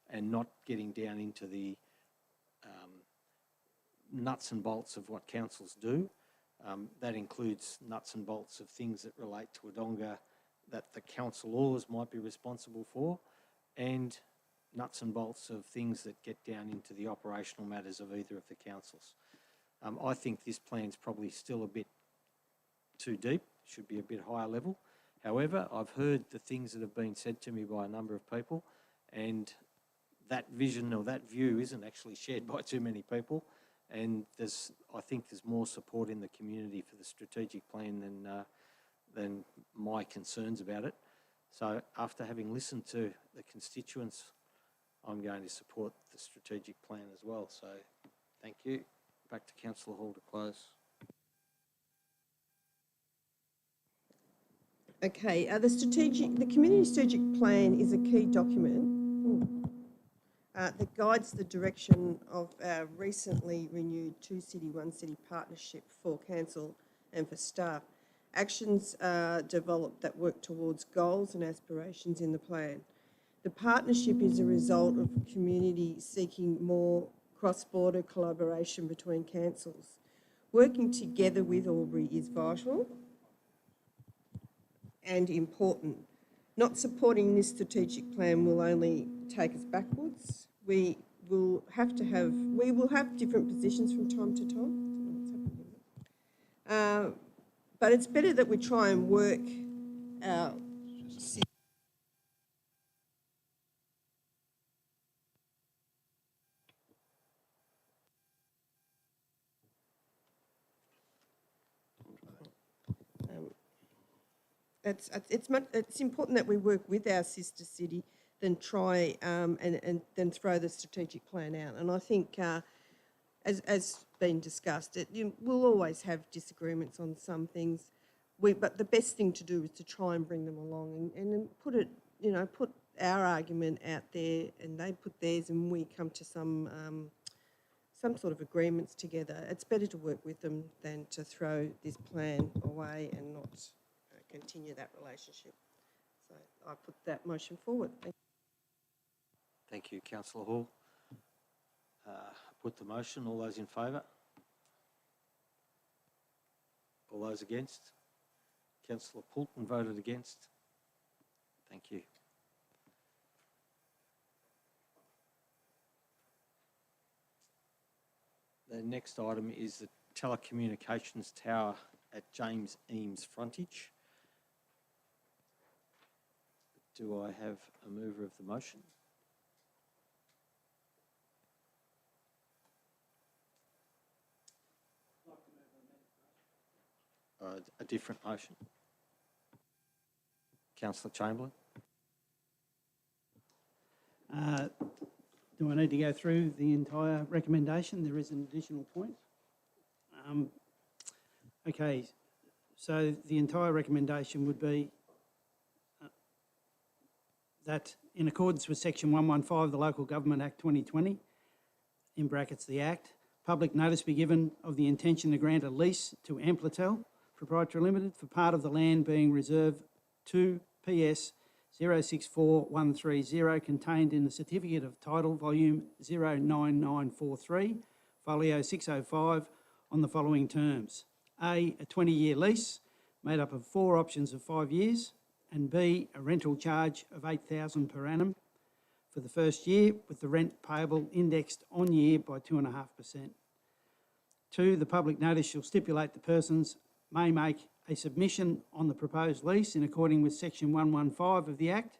[SPEAKER 1] and not getting down into the nuts and bolts of what councils do. That includes nuts and bolts of things that relate to Wodonga that the councillors might be responsible for, and nuts and bolts of things that get down into the operational matters of either of the councils. I think this plan's probably still a bit too deep, should be a bit higher level. However, I've heard the things that have been said to me by a number of people, and that vision or that view isn't actually shared by too many people, and I think there's more support in the community for the strategic plan than my concerns about it. So after having listened to the constituents, I'm going to support the strategic plan as well. So thank you. Back to Councillor Hall to close.
[SPEAKER 3] Okay, the community strategic plan is a key document that guides the direction of our recently renewed Two City, One City partnership for council and for staff. Actions are developed that work towards goals and aspirations in the plan. The partnership is a result of community seeking more cross-border collaboration between councils. Working together with Albury is vital and important. Not supporting this strategic plan will only take us backwards. We will have different positions from time to time. But it's better that we try and work our it's important that we work with our sister city than try and then throw the strategic plan out. And I think, as been discussed, we'll always have disagreements on some things. But the best thing to do is to try and bring them along and then put our argument out there, and they put theirs, and we come to some sort of agreements together. It's better to work with them than to throw this plan away and not continue that relationship. So I put that motion forward.
[SPEAKER 1] Thank you, Councillor Hall. Put the motion. All those in favour? All those against? Councillor Poulton voted against. Thank you. The next item is the Telecommunications Tower at James Eames Frontage. Do I have a mover of the motion? A different motion. Councillor Chamberlain.
[SPEAKER 5] Do I need to go through the entire recommendation? There is an additional point. Okay, so the entire recommendation would be that in accordance with Section 115 of the Local Government Act 2020, in brackets the Act, public notice be given of the intention to grant a lease to Amplitel Proprietary Limited for part of the land being reserved to PS 064130 contained in the Certificate of Title Volume 09943, Folio 605 on the following terms. A 20-year lease made up of 4 options of 5 years, and B, a rental charge of $8,000 per annum for the first year, with the rent payable indexed on year by 2.5%. 2, the public notice shall stipulate the persons may make a submission on the proposed lease in accordance with Section 115 of the Act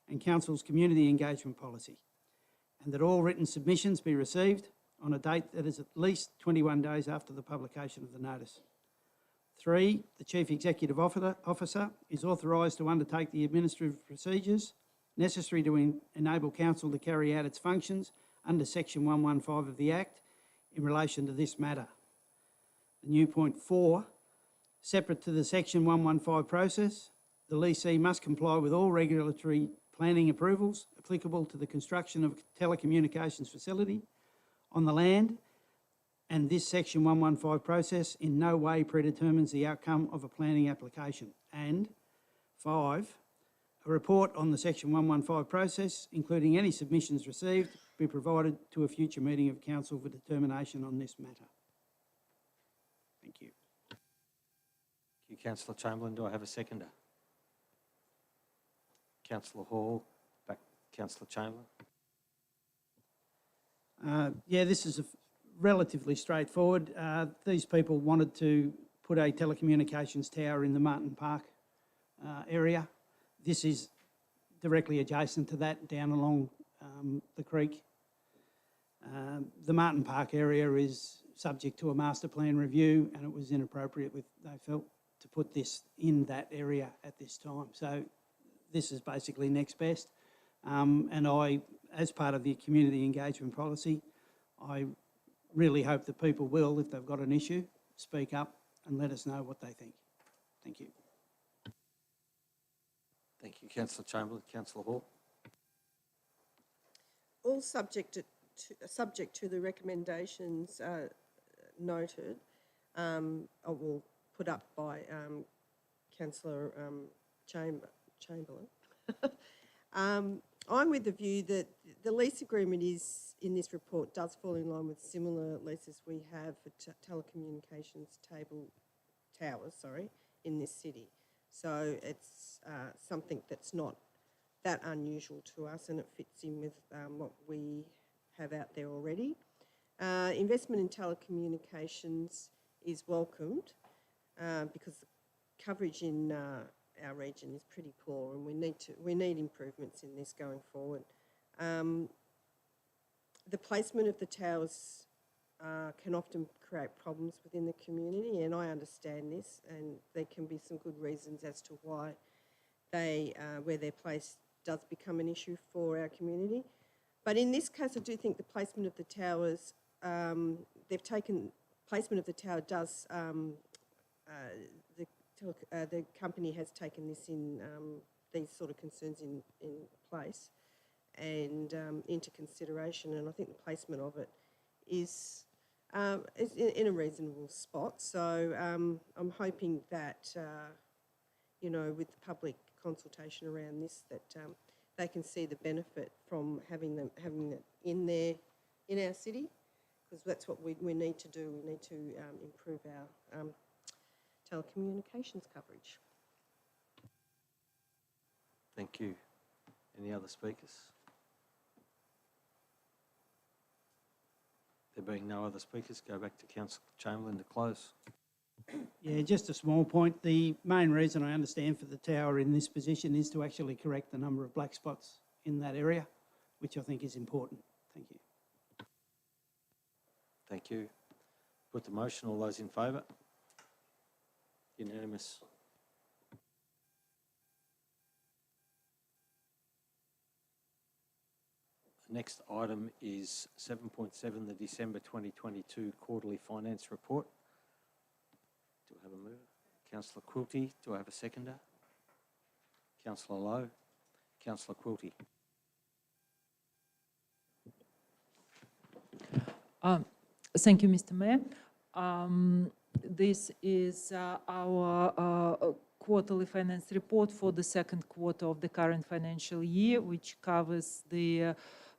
[SPEAKER 5] and Council's community engagement policy, and that all written submissions be received on a date that is at least 21 days after the publication of the notice. 3, the Chief Executive Officer is authorised to undertake the administrative procedures necessary to enable Council to carry out its functions under Section 115 of the Act in relation to this matter. The new point 4, separate to the Section 115 process, the leasee must comply with all regulatory planning approvals applicable to the construction of a telecommunications facility on the land, and this Section 115 process in no way predetermines the outcome of a planning application. And 5, a report on the Section 115 process, including any submissions received, be provided to a future meeting of Council for determination on this matter. Thank you.
[SPEAKER 1] Thank you, Councillor Chamberlain. Do I have a seconder? Councillor Hall, back Councillor Chamberlain.
[SPEAKER 5] Yeah, this is relatively straightforward. These people wanted to put a telecommunications tower in the Martin Park area. This is directly adjacent to that, down along the creek. The Martin Park area is subject to a master plan review, and it was inappropriate, they felt, to put this in that area at this time. So this is basically next best. And I, as part of the community engagement policy, I really hope that people will, if they've got an issue, speak up and let us know what they think. Thank you.
[SPEAKER 1] Thank you, councillor Chamberlain. Councillor Hall.
[SPEAKER 3] All subject to the recommendations noted, I will put up by councillor Chamberlain. I'm with the view that the lease agreement is in this report does fall in line with similar leases we have for telecommunications towers, in this city. So it's something that's not that unusual to us, and it fits in with what we have out there already. Investment in telecommunications is welcomed because the coverage in our region is pretty poor, and we need improvements in this going forward. The placement of the towers can often create problems within the community, and I understand this, and there can be some good reasons as to why where they're placed does become an issue for our community. But in this case, I do think the placement of the towers, placement of the tower does, the company has taken this in, these sort of concerns in place and into consideration, and I think the placement of it is in a reasonable spot. So I'm hoping that, you know, with the public consultation around this, that they can see the benefit from having it in our city, because that's what we need to do. We need to improve our telecommunications coverage.
[SPEAKER 1] Thank you. Any other speakers? There being no other speakers, go back to councillor Chamberlain to close.
[SPEAKER 5] Yeah, just a small point. The main reason I understand for the tower in this position is to actually correct the number of black spots in that area, which I think is important. Thank you.
[SPEAKER 1] Thank you. Put the motion. All those in favour? Unanimous. The next item is 7.7, the December 2022 Quarterly Finance Report. Do I have a mover? Councillor Quilty. Do I have a seconder? Councillor Lowe. Councillor Quilty.
[SPEAKER 7] Thank you, Mr. Mayor. This is our quarterly finance report for the second quarter of the current financial year, which covers the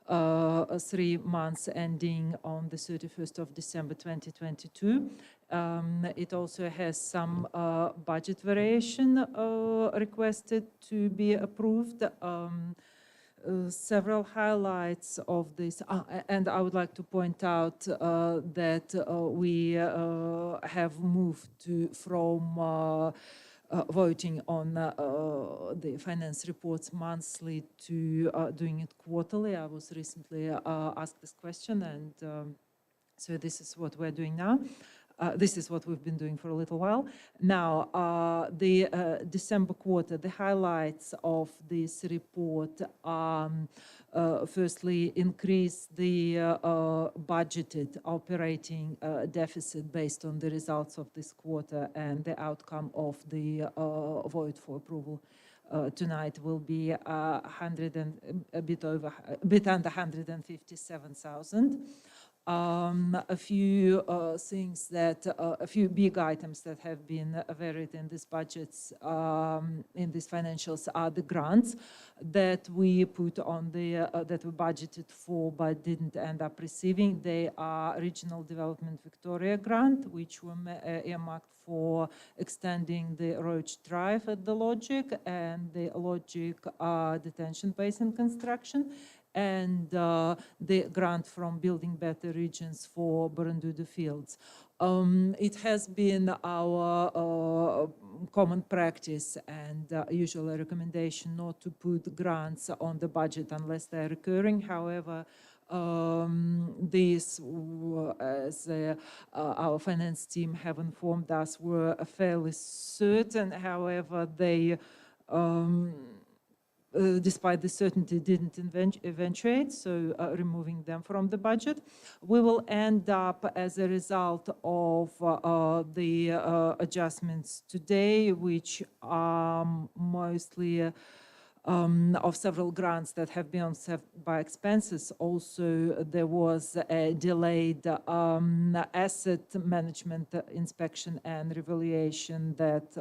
[SPEAKER 7] 3 months ending on the 31st of December 2022. It also has some budget variation requested to be approved. Several highlights of this, and I would like to point out that we have moved from voting on the finance reports monthly to doing it quarterly. I was recently asked this question, and so this is what we're doing now. This is what we've been doing for a little while. Now, the December quarter, the highlights of this report are, firstly, increase the budgeted operating deficit based on the results of this quarter, and the outcome of the vote for approval tonight will be a bit under 157,000. A few things that, a few big items that have been varied in these budgets, in these financials, are the grants that we put on the, that we budgeted for but didn't end up receiving. They are Regional Development Victoria grant, which were earmarked for extending the Roach Drive at the Logic and the Logic detention basin construction, and the grant from Building Better Regions for Barranduda Fields. It has been our common practice and usual recommendation not to put grants on the budget unless they're recurring. However, these, as our finance team have informed us, were fairly certain. However, they despite the certainty, didn't eventuate, so removing them from the budget. We will end up, as a result of the adjustments today, which are mostly of several grants that have been offset by expenses. Also, there was a delayed asset management inspection and revaluation that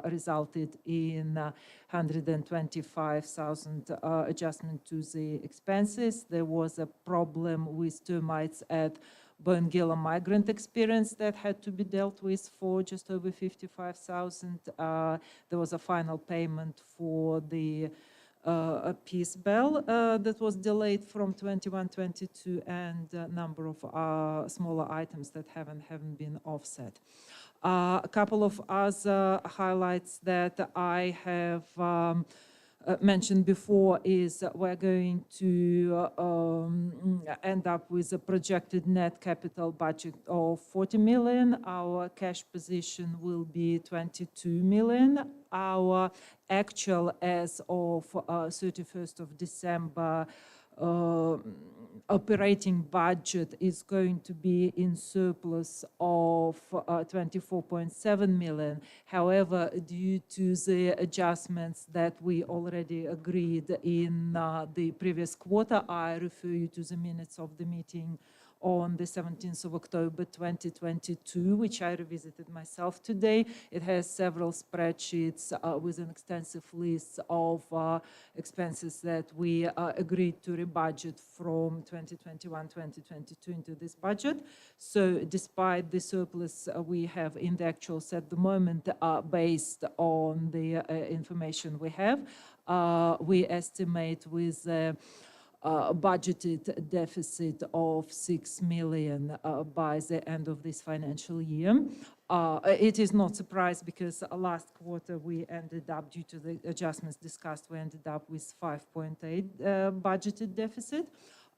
[SPEAKER 7] resulted in 125,000 adjustment to the expenses. There was a problem with termites at Bongilla migrant experience that had to be dealt with for just over 55,000. There was a final payment for the peace bell that was delayed from 21-22, and a number of smaller items that haven't been offset. A couple of other highlights that I have mentioned before is we're going to end up with a projected net capital budget of 40 million. Our cash position will be 22 million. Our actual as of 31st of December operating budget is going to be in surplus of 24.7 million. However, due to the adjustments that we already agreed in the previous quarter, I refer you to the minutes of the meeting on the 17th of October 2022, which I revisited myself today. It has several spreadsheets with an extensive list of expenses that we agreed to rebudget from 2021-2022 into this budget. So despite the surplus we have in the actuals at the moment, based on the information we have, we estimate with budgeted deficit of 6 million by the end of this financial year. It is not surprise because last quarter we ended up, due to the adjustments discussed, we ended up with 5.8 budgeted deficit.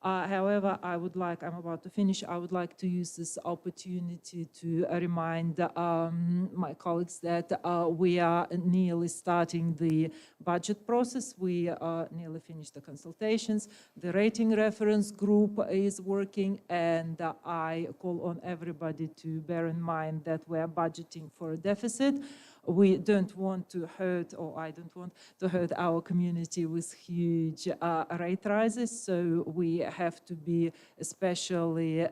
[SPEAKER 7] However, I'm about to finish, I would like to use this opportunity to remind my colleagues that we are nearly starting the budget process. We nearly finished the consultations. The rating reference group is working, and I call on everybody to bear in mind that we are budgeting for a deficit. We don't want to hurt, or I don't want to hurt our community with huge rate rises, so we have to be especially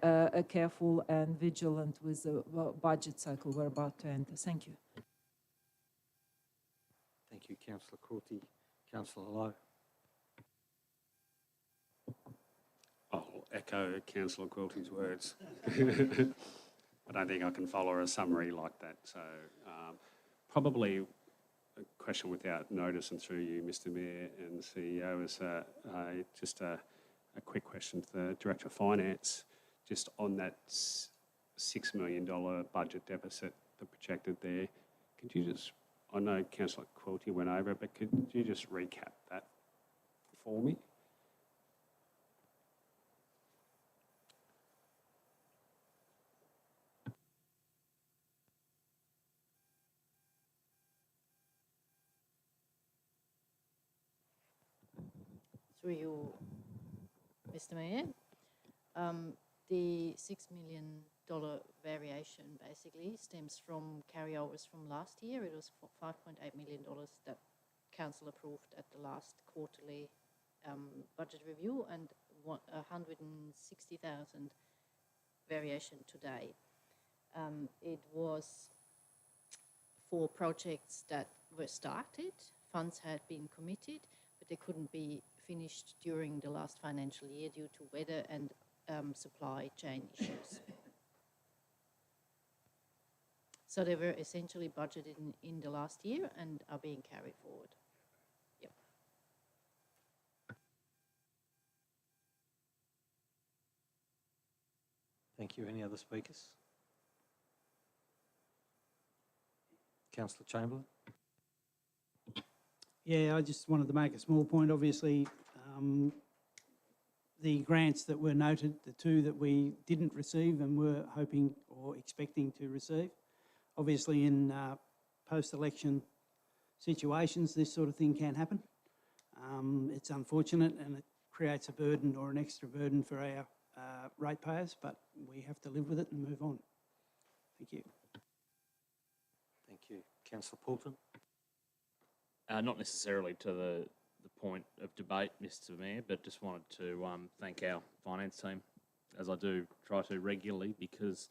[SPEAKER 7] careful and vigilant with the budget cycle we're about to enter. Thank you.
[SPEAKER 1] Thank you, Councillor Courty. Councillor Lowe.
[SPEAKER 8] I'll echo Councillor Quilty's words. I don't think I can follow a summary like that. So probably a question without notice, and through you, Mr Mayor and the CEO, is just a quick question to the Director of Finance, just on that $6 million budget deficit that projected there. Could you just, I know Councillor Quilty went over it, but could you just recap that for me?
[SPEAKER 9] Through you, Mr Mayor. The $6 million variation basically stems from carryovers from last year. It was $5.8 million that Council approved at the last quarterly budget review, and 160,000 variation today. It was for projects that were started, funds had been committed, but they couldn't be finished during the last financial year due to weather and supply chain issues. So they were essentially budgeted in the last year and are being carried forward. Yep.
[SPEAKER 1] Thank you. Any other speakers? Councillor Chamberlain.
[SPEAKER 5] Yeah, I just wanted to make a small point. Obviously, the grants that were noted, the two that we didn't receive and were hoping or expecting to receive, obviously in post-election situations, this sort of thing can happen. It's unfortunate and it creates a burden or an extra burden for our ratepayers, but we have to live with it and move on. Thank you.
[SPEAKER 1] Thank you. Councillor Poulton.
[SPEAKER 2] Not necessarily to the point of debate, Mr Mayor, but just wanted to thank our finance team, as I do try to regularly, because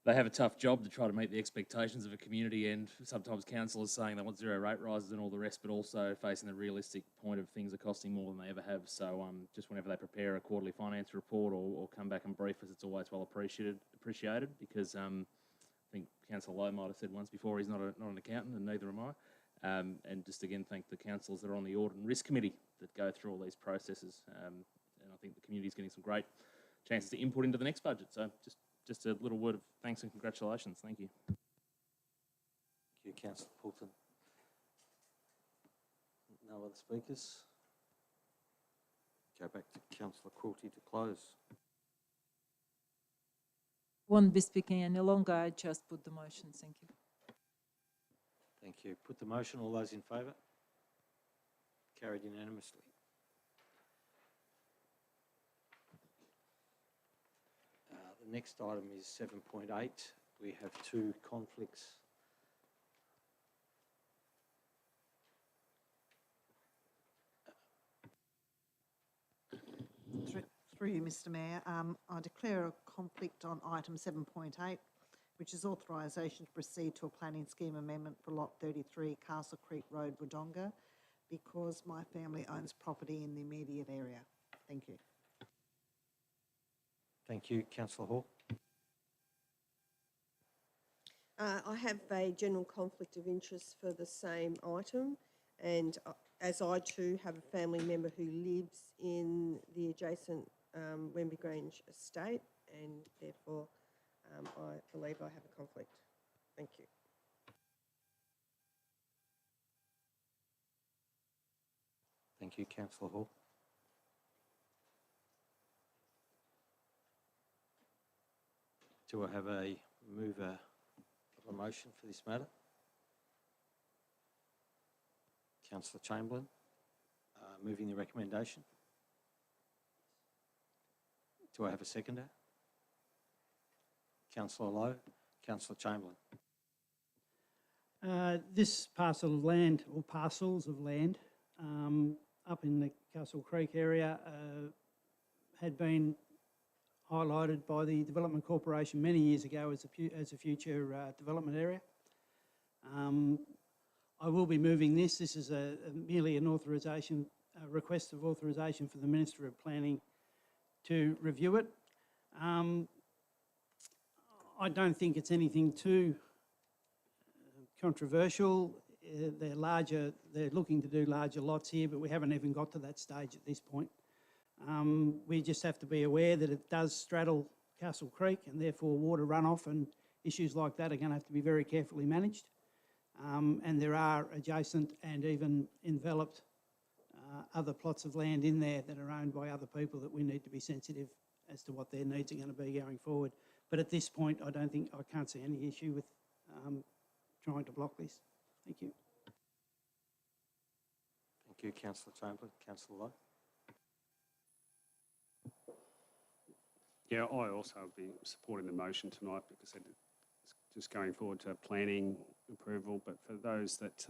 [SPEAKER 2] they have a tough job to try to meet the expectations of a community, and sometimes councillors saying they want zero rate rises and all the rest, but also facing the realistic point of things are costing more than they ever have. So just whenever they prepare a quarterly finance report or come back and brief us, it's always well appreciated because I think Councillor Lowe might have said once before he's not an accountant, and neither am I. And just again thank the councillors that are on the Audit and Risk Committee that go through all these processes. And I think the community is getting some great chances to input into the next budget. So just a little word of thanks and congratulations. Thank you.
[SPEAKER 1] Thank you, Councillor Poulton. No other speakers? Go back to Councillor Quilty to close.
[SPEAKER 7] Won't be speaking any longer. I just put the motion. Thank you.
[SPEAKER 1] Thank you. Put the motion. All those in favour? Carried unanimously. The next item is 7.8. We have two conflicts.
[SPEAKER 4] Through you, Mr Mayor, I declare a conflict on item 7.8, which is authorisation to proceed to a planning scheme amendment for lot 33 Castle Creek Road, Wodonga, because my family owns property in the immediate area. Thank you.
[SPEAKER 1] Thank you. Councillor Hall.
[SPEAKER 3] I have a general conflict of interest for the same item, and as I too have a family member who lives in the adjacent Wemby Grange estate, and therefore I believe I have a conflict. Thank you.
[SPEAKER 1] Thank you, Councillor Hall. Do I have a mover of a motion for this matter? Councillor Chamberlain, moving the recommendation. Do I have a seconder? Councillor Lowe, Councillor Chamberlain.
[SPEAKER 5] This parcel of land, or parcels of land, up in the Castle Creek area had been highlighted by the Development Corporation many years ago as a future development area. I will be moving this. This is merely an authorisation, a request of authorisation for the Minister of Planning to review it. I don't think it's anything too controversial. They're looking to do larger lots here, but we haven't even got to that stage at this point. We just have to be aware that it does straddle Castle Creek, and therefore water runoff and issues like that are going to have to be very carefully managed. And there are adjacent and even enveloped other plots of land in there that are owned by other people that we need to be sensitive as to what their needs are going to be going forward. But at this point, I can't see any issue with trying to block this. Thank you.
[SPEAKER 1] Thank you, Councillor Chamberlain. Councillor Lowe.
[SPEAKER 8] Yeah, I also will be supporting the motion tonight because it's just going forward to planning approval. But for those that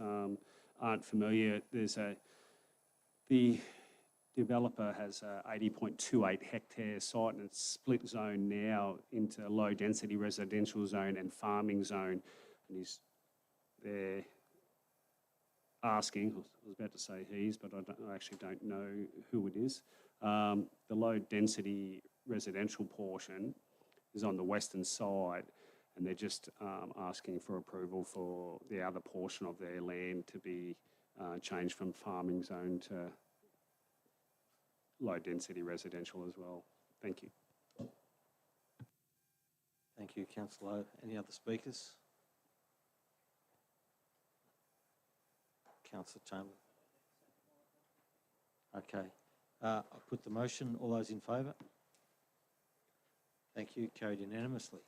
[SPEAKER 8] aren't familiar, the developer has a 80.28 hectare site, and it's split zone now into low density residential zone and farming zone. And they're asking, I was about to say but I actually don't know who it is. The low density residential portion is on the western side, and they're just asking for approval for the other portion of their land to be changed from farming zone to low density residential as well. Thank you.
[SPEAKER 1] Thank you, Councillor Lowe. Any other speakers? Councillor Chamberlain. Okay. I put the motion. All those in favour? Thank you. Carried unanimously.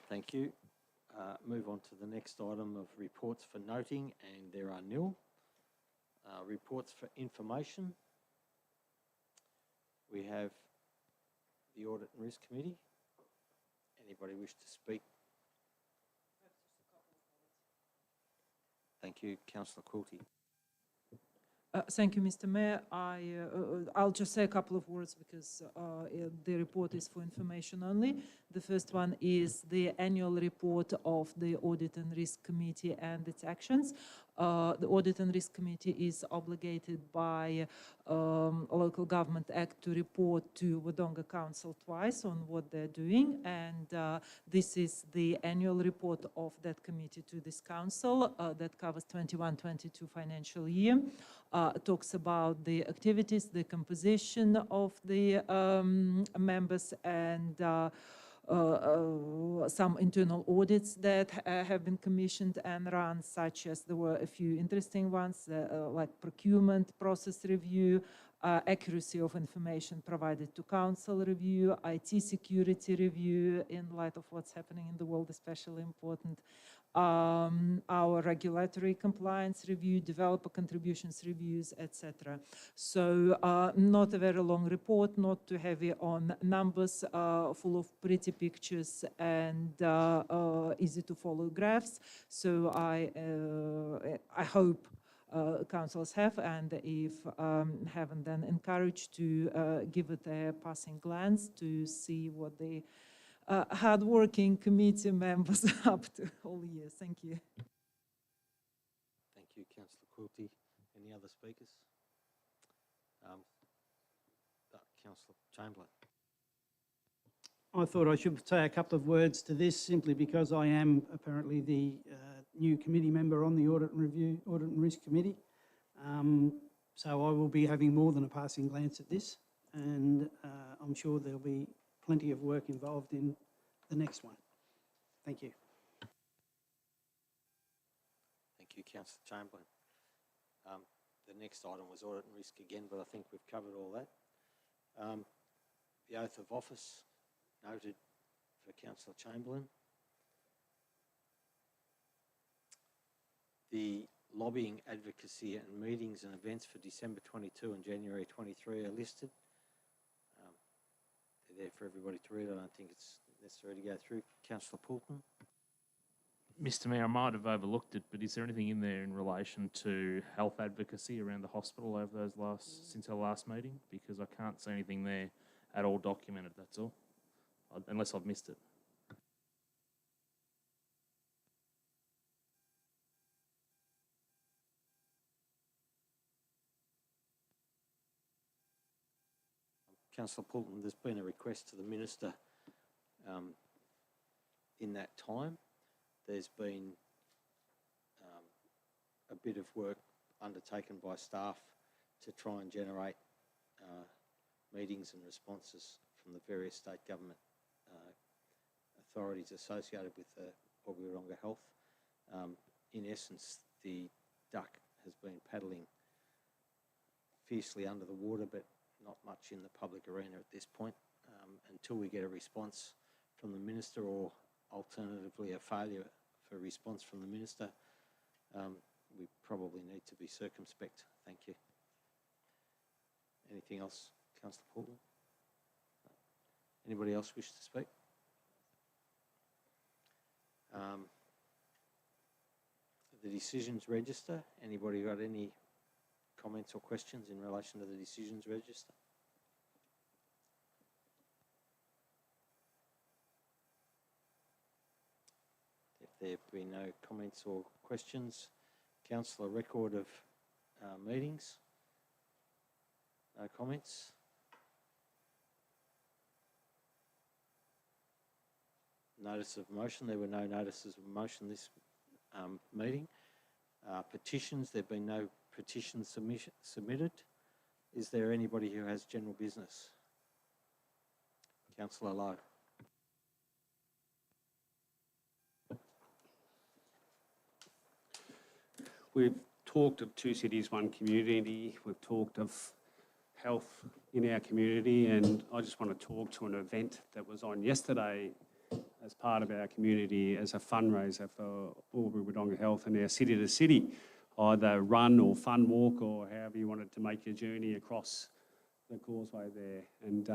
[SPEAKER 1] Thank you. move on to the next item of reports for noting, and there are nil. Reports for information. We have the Audit and Risk Committee. Anybody wish to speak? Thank you, Councillor Quilty.
[SPEAKER 7] Thank you, Mr. Mayor. I'll just say a couple of words because the report is for information only. The first one is the annual report of the Audit and Risk Committee and its actions. The Audit and Risk Committee is obligated by Local Government Act to report to Wodonga Council twice on what they're doing, and this is the annual report of that committee to this council that covers 21-22 financial year. Talks about the activities, the composition of the members, and some internal audits that have been commissioned and run, such as there were a few interesting ones, like procurement process review, accuracy of information provided to council review, IT security review in light of what's happening in the world, especially important, our regulatory compliance review, developer contributions reviews, etc. So not a very long report, not too heavy on numbers, full of pretty pictures and easy to follow graphs. So I hope councils have, and if haven't, then encouraged to give it a passing glance to see what the hard-working committee members up to all year. Thank you.
[SPEAKER 1] Thank you, Councillor Quilty. Any other speakers? Councillor Chamberlain.
[SPEAKER 5] I thought I should say a couple of words to this simply because I am apparently the new committee member on the Audit and Risk Committee. So I will be having more than a passing glance at this, and I'm sure there'll be plenty of work involved in the next one. Thank you.
[SPEAKER 1] Thank you, Councillor Chamberlain. The next item was Audit and Risk again, but I think we've covered all that. The oath of office, noted for Councillor Chamberlain. The lobbying, advocacy and meetings and events for December 22 and January 23 are listed. They're there for everybody to read. I don't think it's necessary to go through. Councillor Poulton.
[SPEAKER 2] Mr. Mayor, I might have overlooked it, but is there anything in there in relation to health advocacy around the hospital over those since our last meeting? Because I can't see anything there at all documented, that's all, unless I've missed it.
[SPEAKER 1] Councillor Poulton, there's been a request to the Minister in that time. There's been a bit of work undertaken by staff to try and generate meetings and responses from the various state government authorities associated with Wodonga Health. In essence, the duck has been paddling fiercely under the water, but not much in the public arena at this point. Until we get a response from the Minister, or alternatively a failure for a response from the Minister, we probably need to be circumspect. Thank you. Anything else, Councillor Poulton? Anybody else wish to speak? The decisions register. Anybody got any comments or questions in relation to the decisions register? If there be no comments or questions, Councillor, record of meetings. No comments. Notice of motion. There were no notices of motion this meeting. Petitions. There have been no petitions submitted. Is there anybody who has general business? Councillor Lowe.
[SPEAKER 8] We've talked of two cities, one community. We've talked of health in our community, and I just want to talk to an event that was on yesterday as part of our community as a fundraiser for Albury Wodonga Health and our city to city, either run or fun walk or however you wanted to make your journey across the causeway there. And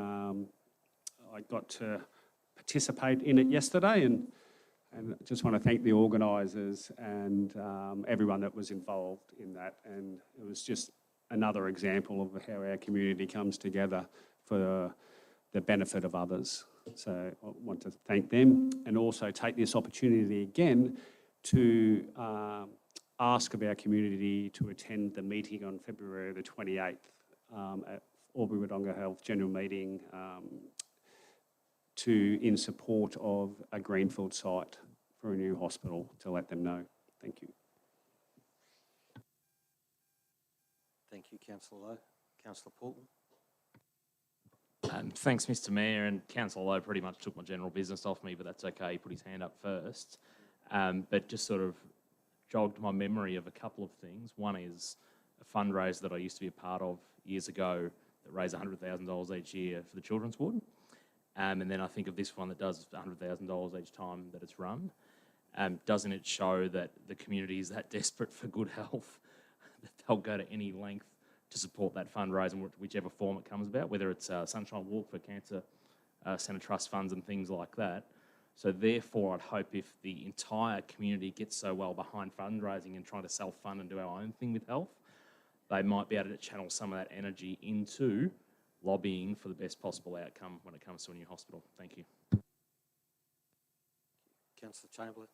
[SPEAKER 8] I got to participate in it yesterday, and I just want to thank the organisers and everyone that was involved in that. And it was just another example of how our community comes together for the benefit of others. So I want to thank them and also take this opportunity again to ask of our community to attend the meeting on February the 28th at Albury Wodonga Health General Meeting in support of a greenfield site for a new hospital, to let them know. Thank you.
[SPEAKER 1] Thank you, Councillor Lowe. Councillor Poulton.
[SPEAKER 2] Thanks, Mr Mayor, and Councillor Lowe pretty much took my general business off me, but that's okay, he put his hand up first. But just sort of jogged my memory of a couple of things. One is a fundraiser that I used to be a part of years ago that raised $100,000 each year for the Children's Ward. And then I think of this one that does $100,000 each time that it's run. Doesn't it show that the community is that desperate for good health that they'll go to any length to support that fundraising, whichever form it comes about, whether it's Sunshine Walk for Cancer Centre Trust funds and things like that. So therefore, I'd hope if the entire community gets so well behind fundraising and trying to self-fund and do our own thing with health, they might be able to channel some of that energy into lobbying for the best possible outcome when it comes to a new hospital. Thank you.
[SPEAKER 1] Councillor Chamberlain.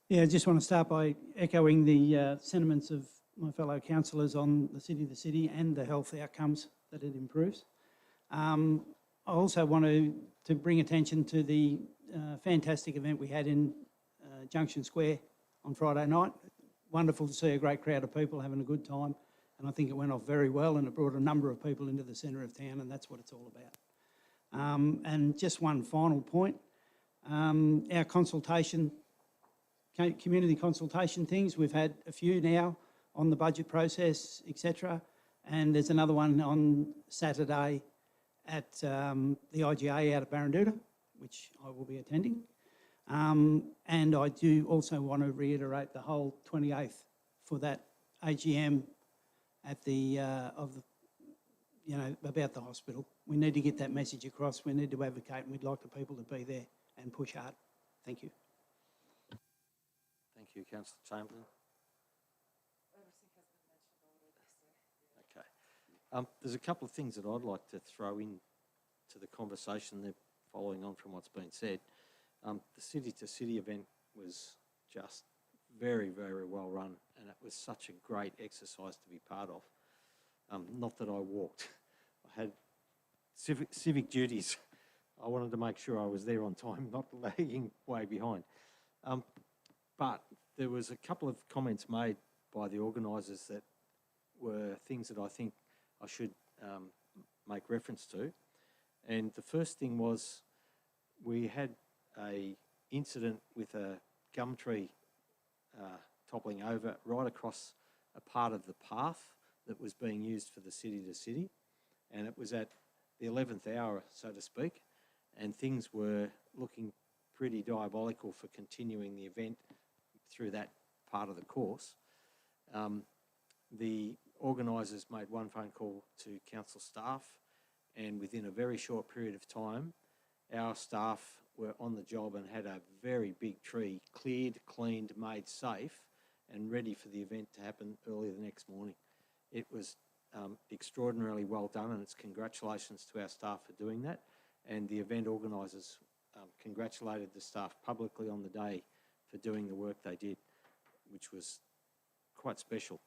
[SPEAKER 5] Yeah, I just want to start by echoing the sentiments of my fellow councillors on the city to city and the health outcomes that it improves. I also want to bring attention to the fantastic event we had in Junction Square on Friday night. Wonderful to see a great crowd of people having a good time, and I think it went off very well, and it brought a number of people into the centre of town, and that's what it's all about. And just one final point, our consultation, community consultation things, we've had a few now on the budget process, etc. And there's another one on Saturday at the IGA out of Barranduda, which I will be attending. And I do also want to reiterate the whole 28th for that AGM at the about the hospital. We need to get that message across. We need to advocate, and we'd like the people to be there and push hard. Thank you.
[SPEAKER 1] Thank you, Councillor Chamberlain. Okay. There's a couple of things that I'd like to throw in to the conversation there, following on from what's been said. The City to City event was just very, very well run, and it was such a great exercise to be part of. Not that I walked. I had civic duties. I wanted to make sure I was there on time, not lagging way behind. But there was a couple of comments made by the organisers that were things that I think I should make reference to. And the first thing was we had an incident with a gum tree toppling over right across a part of the path that was being used for the city to city. And it was at the 11th hour, so to speak, and things were looking pretty diabolical for continuing the event through that part of the course. The organisers made one phone call to council staff, and within a very short period of time, our staff were on the job and had a very big tree cleared, cleaned, made safe, and ready for the event to happen early the next morning. It was extraordinarily well done, and it's congratulations to our staff for doing that. And the event organisers congratulated the staff publicly on the day for doing the work they did, which was quite special.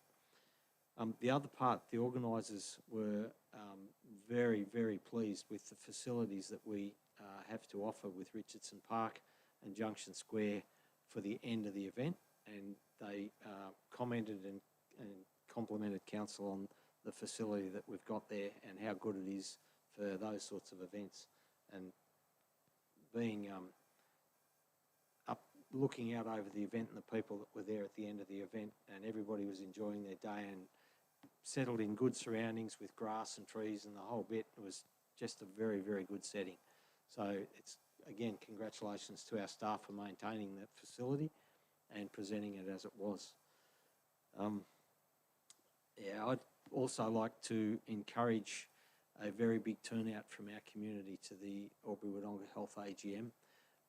[SPEAKER 1] The other part, the organisers were very, very pleased with the facilities that we have to offer with Richardson Park and Junction Square for the end of the event, and they commented and complimented council on the facility that we've got there and how good it is for those sorts of events. And being looking out over the event and the people that were there at the end of the event, and everybody was enjoying their day and settled in good surroundings with grass and trees and the whole bit. It was just a very, very good setting. So it's again, congratulations to our staff for maintaining that facility and presenting it as it was. Yeah, I'd also like to encourage a very big turnout from our community to the Albury-Wodonga Health AGM.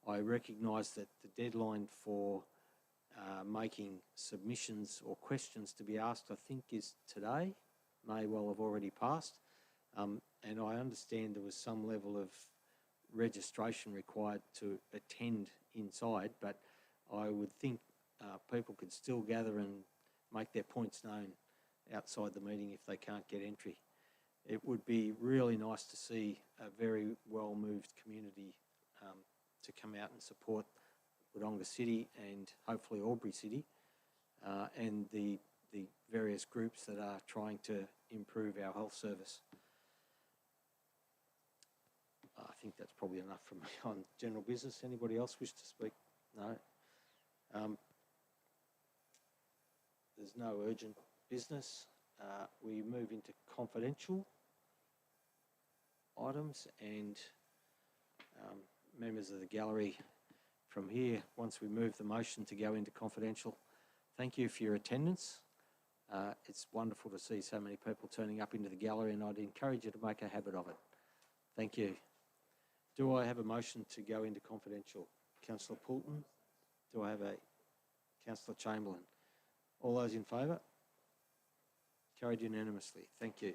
[SPEAKER 1] I recognise that the deadline for making submissions or questions to be asked, I think, is today, may well have already passed. And I understand there was some level of registration required to attend inside, but I would think people could still gather and make their points known outside the meeting if they can't get entry. It would be really nice to see a very well-moved community to come out and support Wodonga City and hopefully Albury City and the various groups that are trying to improve our health service. I think that's probably enough from me on general business. Anybody else wish to speak? No. There's no urgent business. We move into confidential items, and members of the gallery from here, once we move the motion to go into confidential, thank you for your attendance. It's wonderful to see so many people turning up into the gallery, and I'd encourage you to make a habit of it. Thank you. Do I have a motion to go into confidential? Councillor Poulton? Do I have a Councillor Chamberlain? All those in favour? Carried unanimously. Thank you.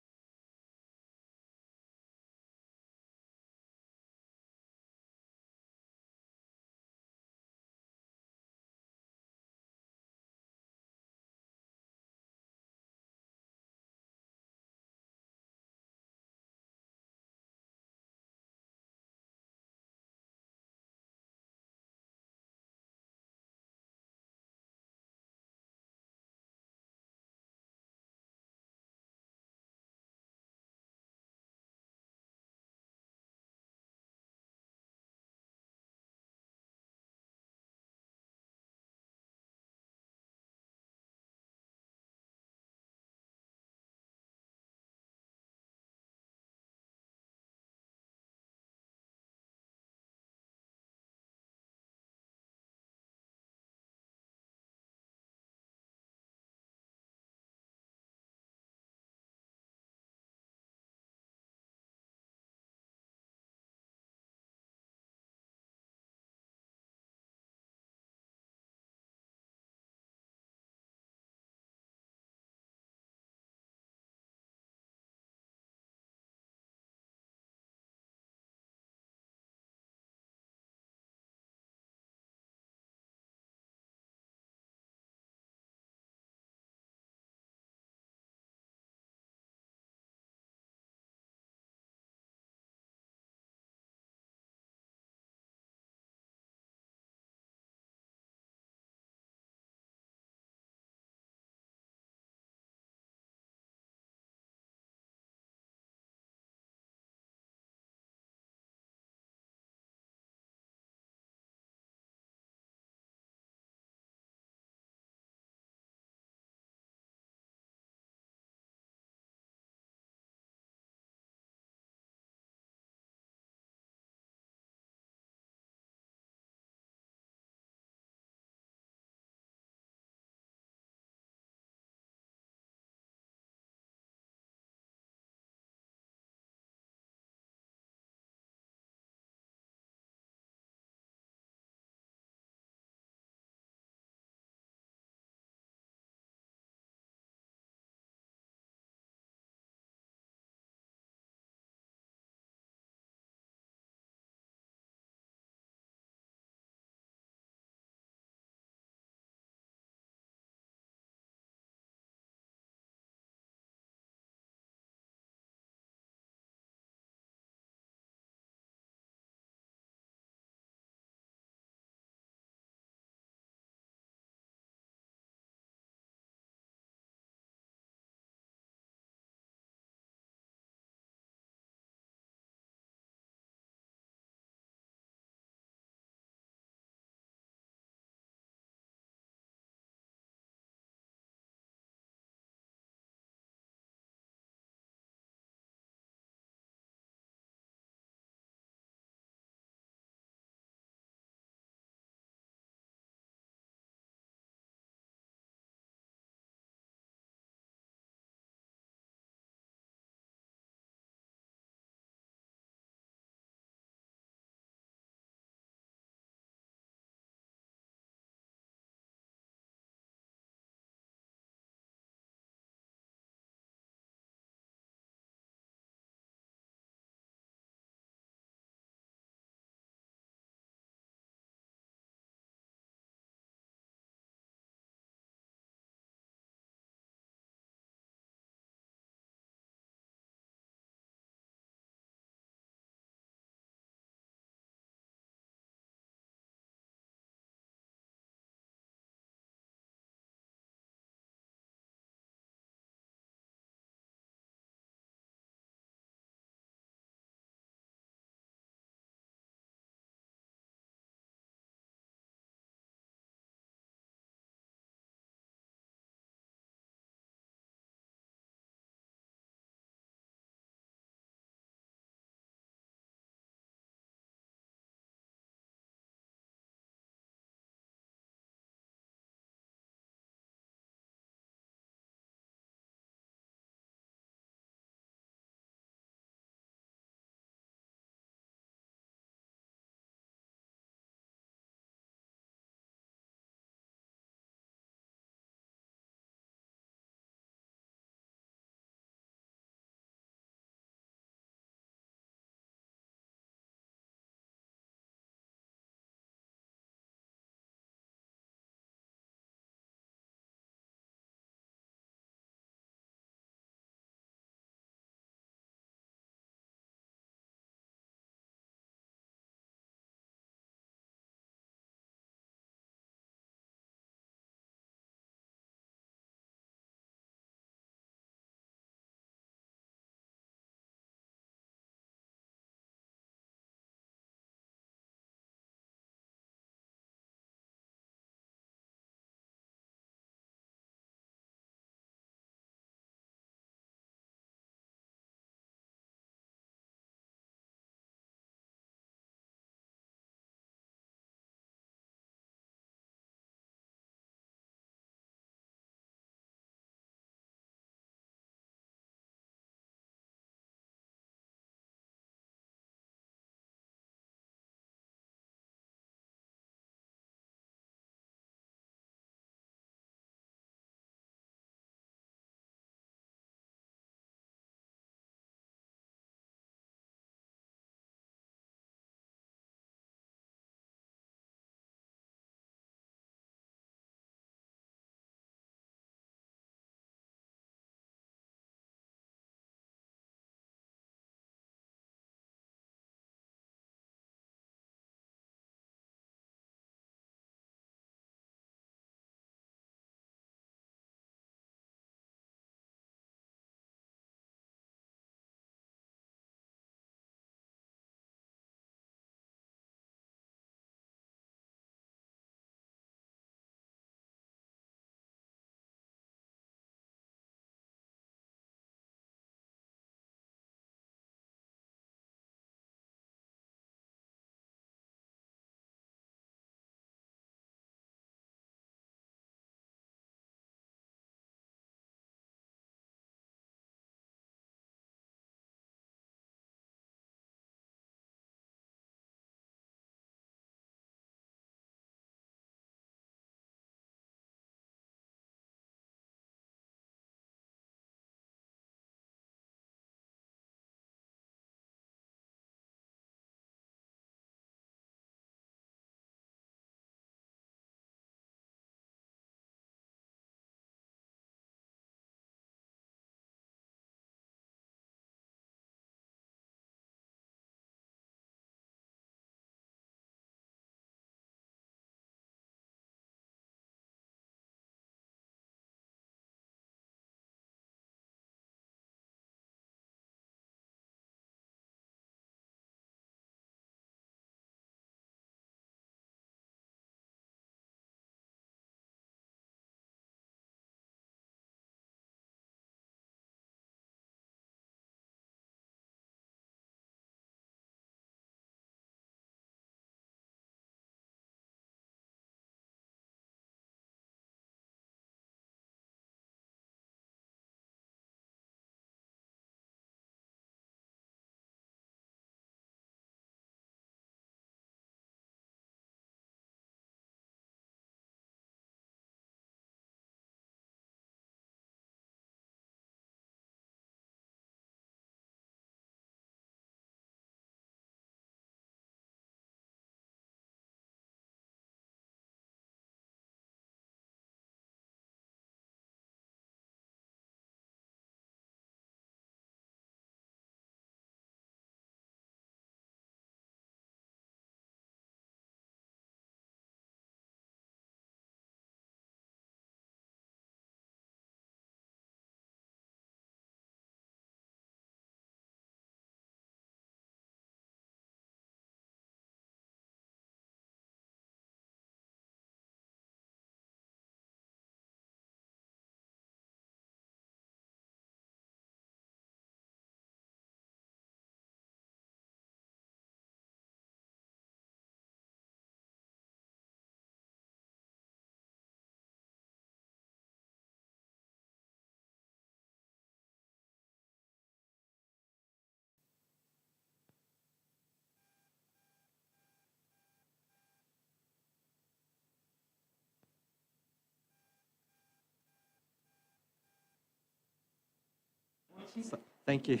[SPEAKER 1] Thank you.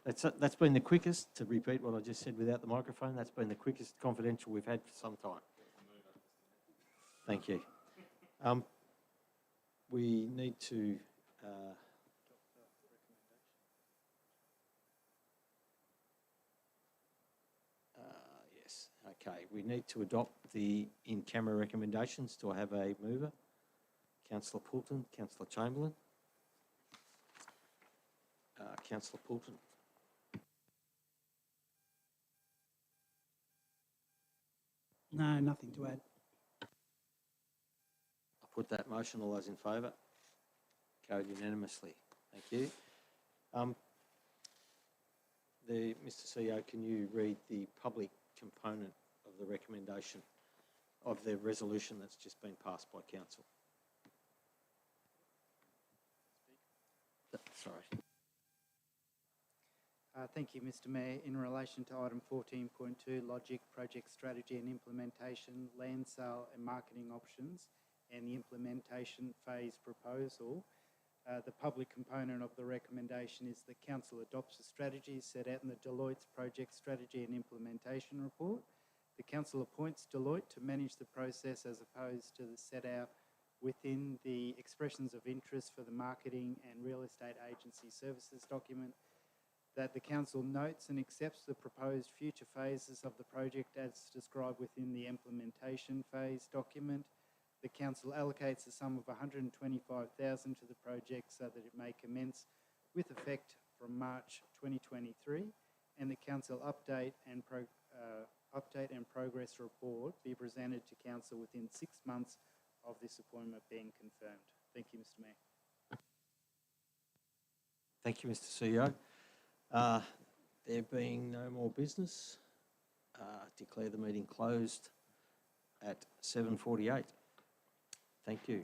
[SPEAKER 1] That's been the quickest, to repeat what I just said without the microphone, that's been the quickest confidential we've had for some time. Thank you. We need to... yes, okay. We need to adopt the in-camera recommendations. Do I have a mover? Councillor Poulton, Councillor Chamberlain. Councillor Poulton.
[SPEAKER 5] No, nothing to add.
[SPEAKER 1] I put that motion. All those in favour? Carried unanimously. Thank you. Mr CEO, can you read the public component of the recommendation of the resolution that's just been passed by council? Sorry.
[SPEAKER 6] Thank you, Mr Mayor. In relation to item 14.2, logic, project strategy and implementation, land sale and marketing options, and the implementation phase proposal, the public component of the recommendation is the council adopts the strategy set out in the Deloitte's project strategy and implementation report. The council appoints Deloitte to manage the process as opposed to the set out within the expressions of interest for the marketing and real estate agency services document. That the council notes and accepts the proposed future phases of the project as described within the implementation phase document. The council allocates a sum of $125,000 to the project so that it may commence with effect from March 2023, and the council update and progress report be presented to council within 6 months of this appointment being confirmed. Thank you, Mr Mayor.
[SPEAKER 1] Thank you, Mr CEO. There being no more business, declare the meeting closed at 7:48. Thank you.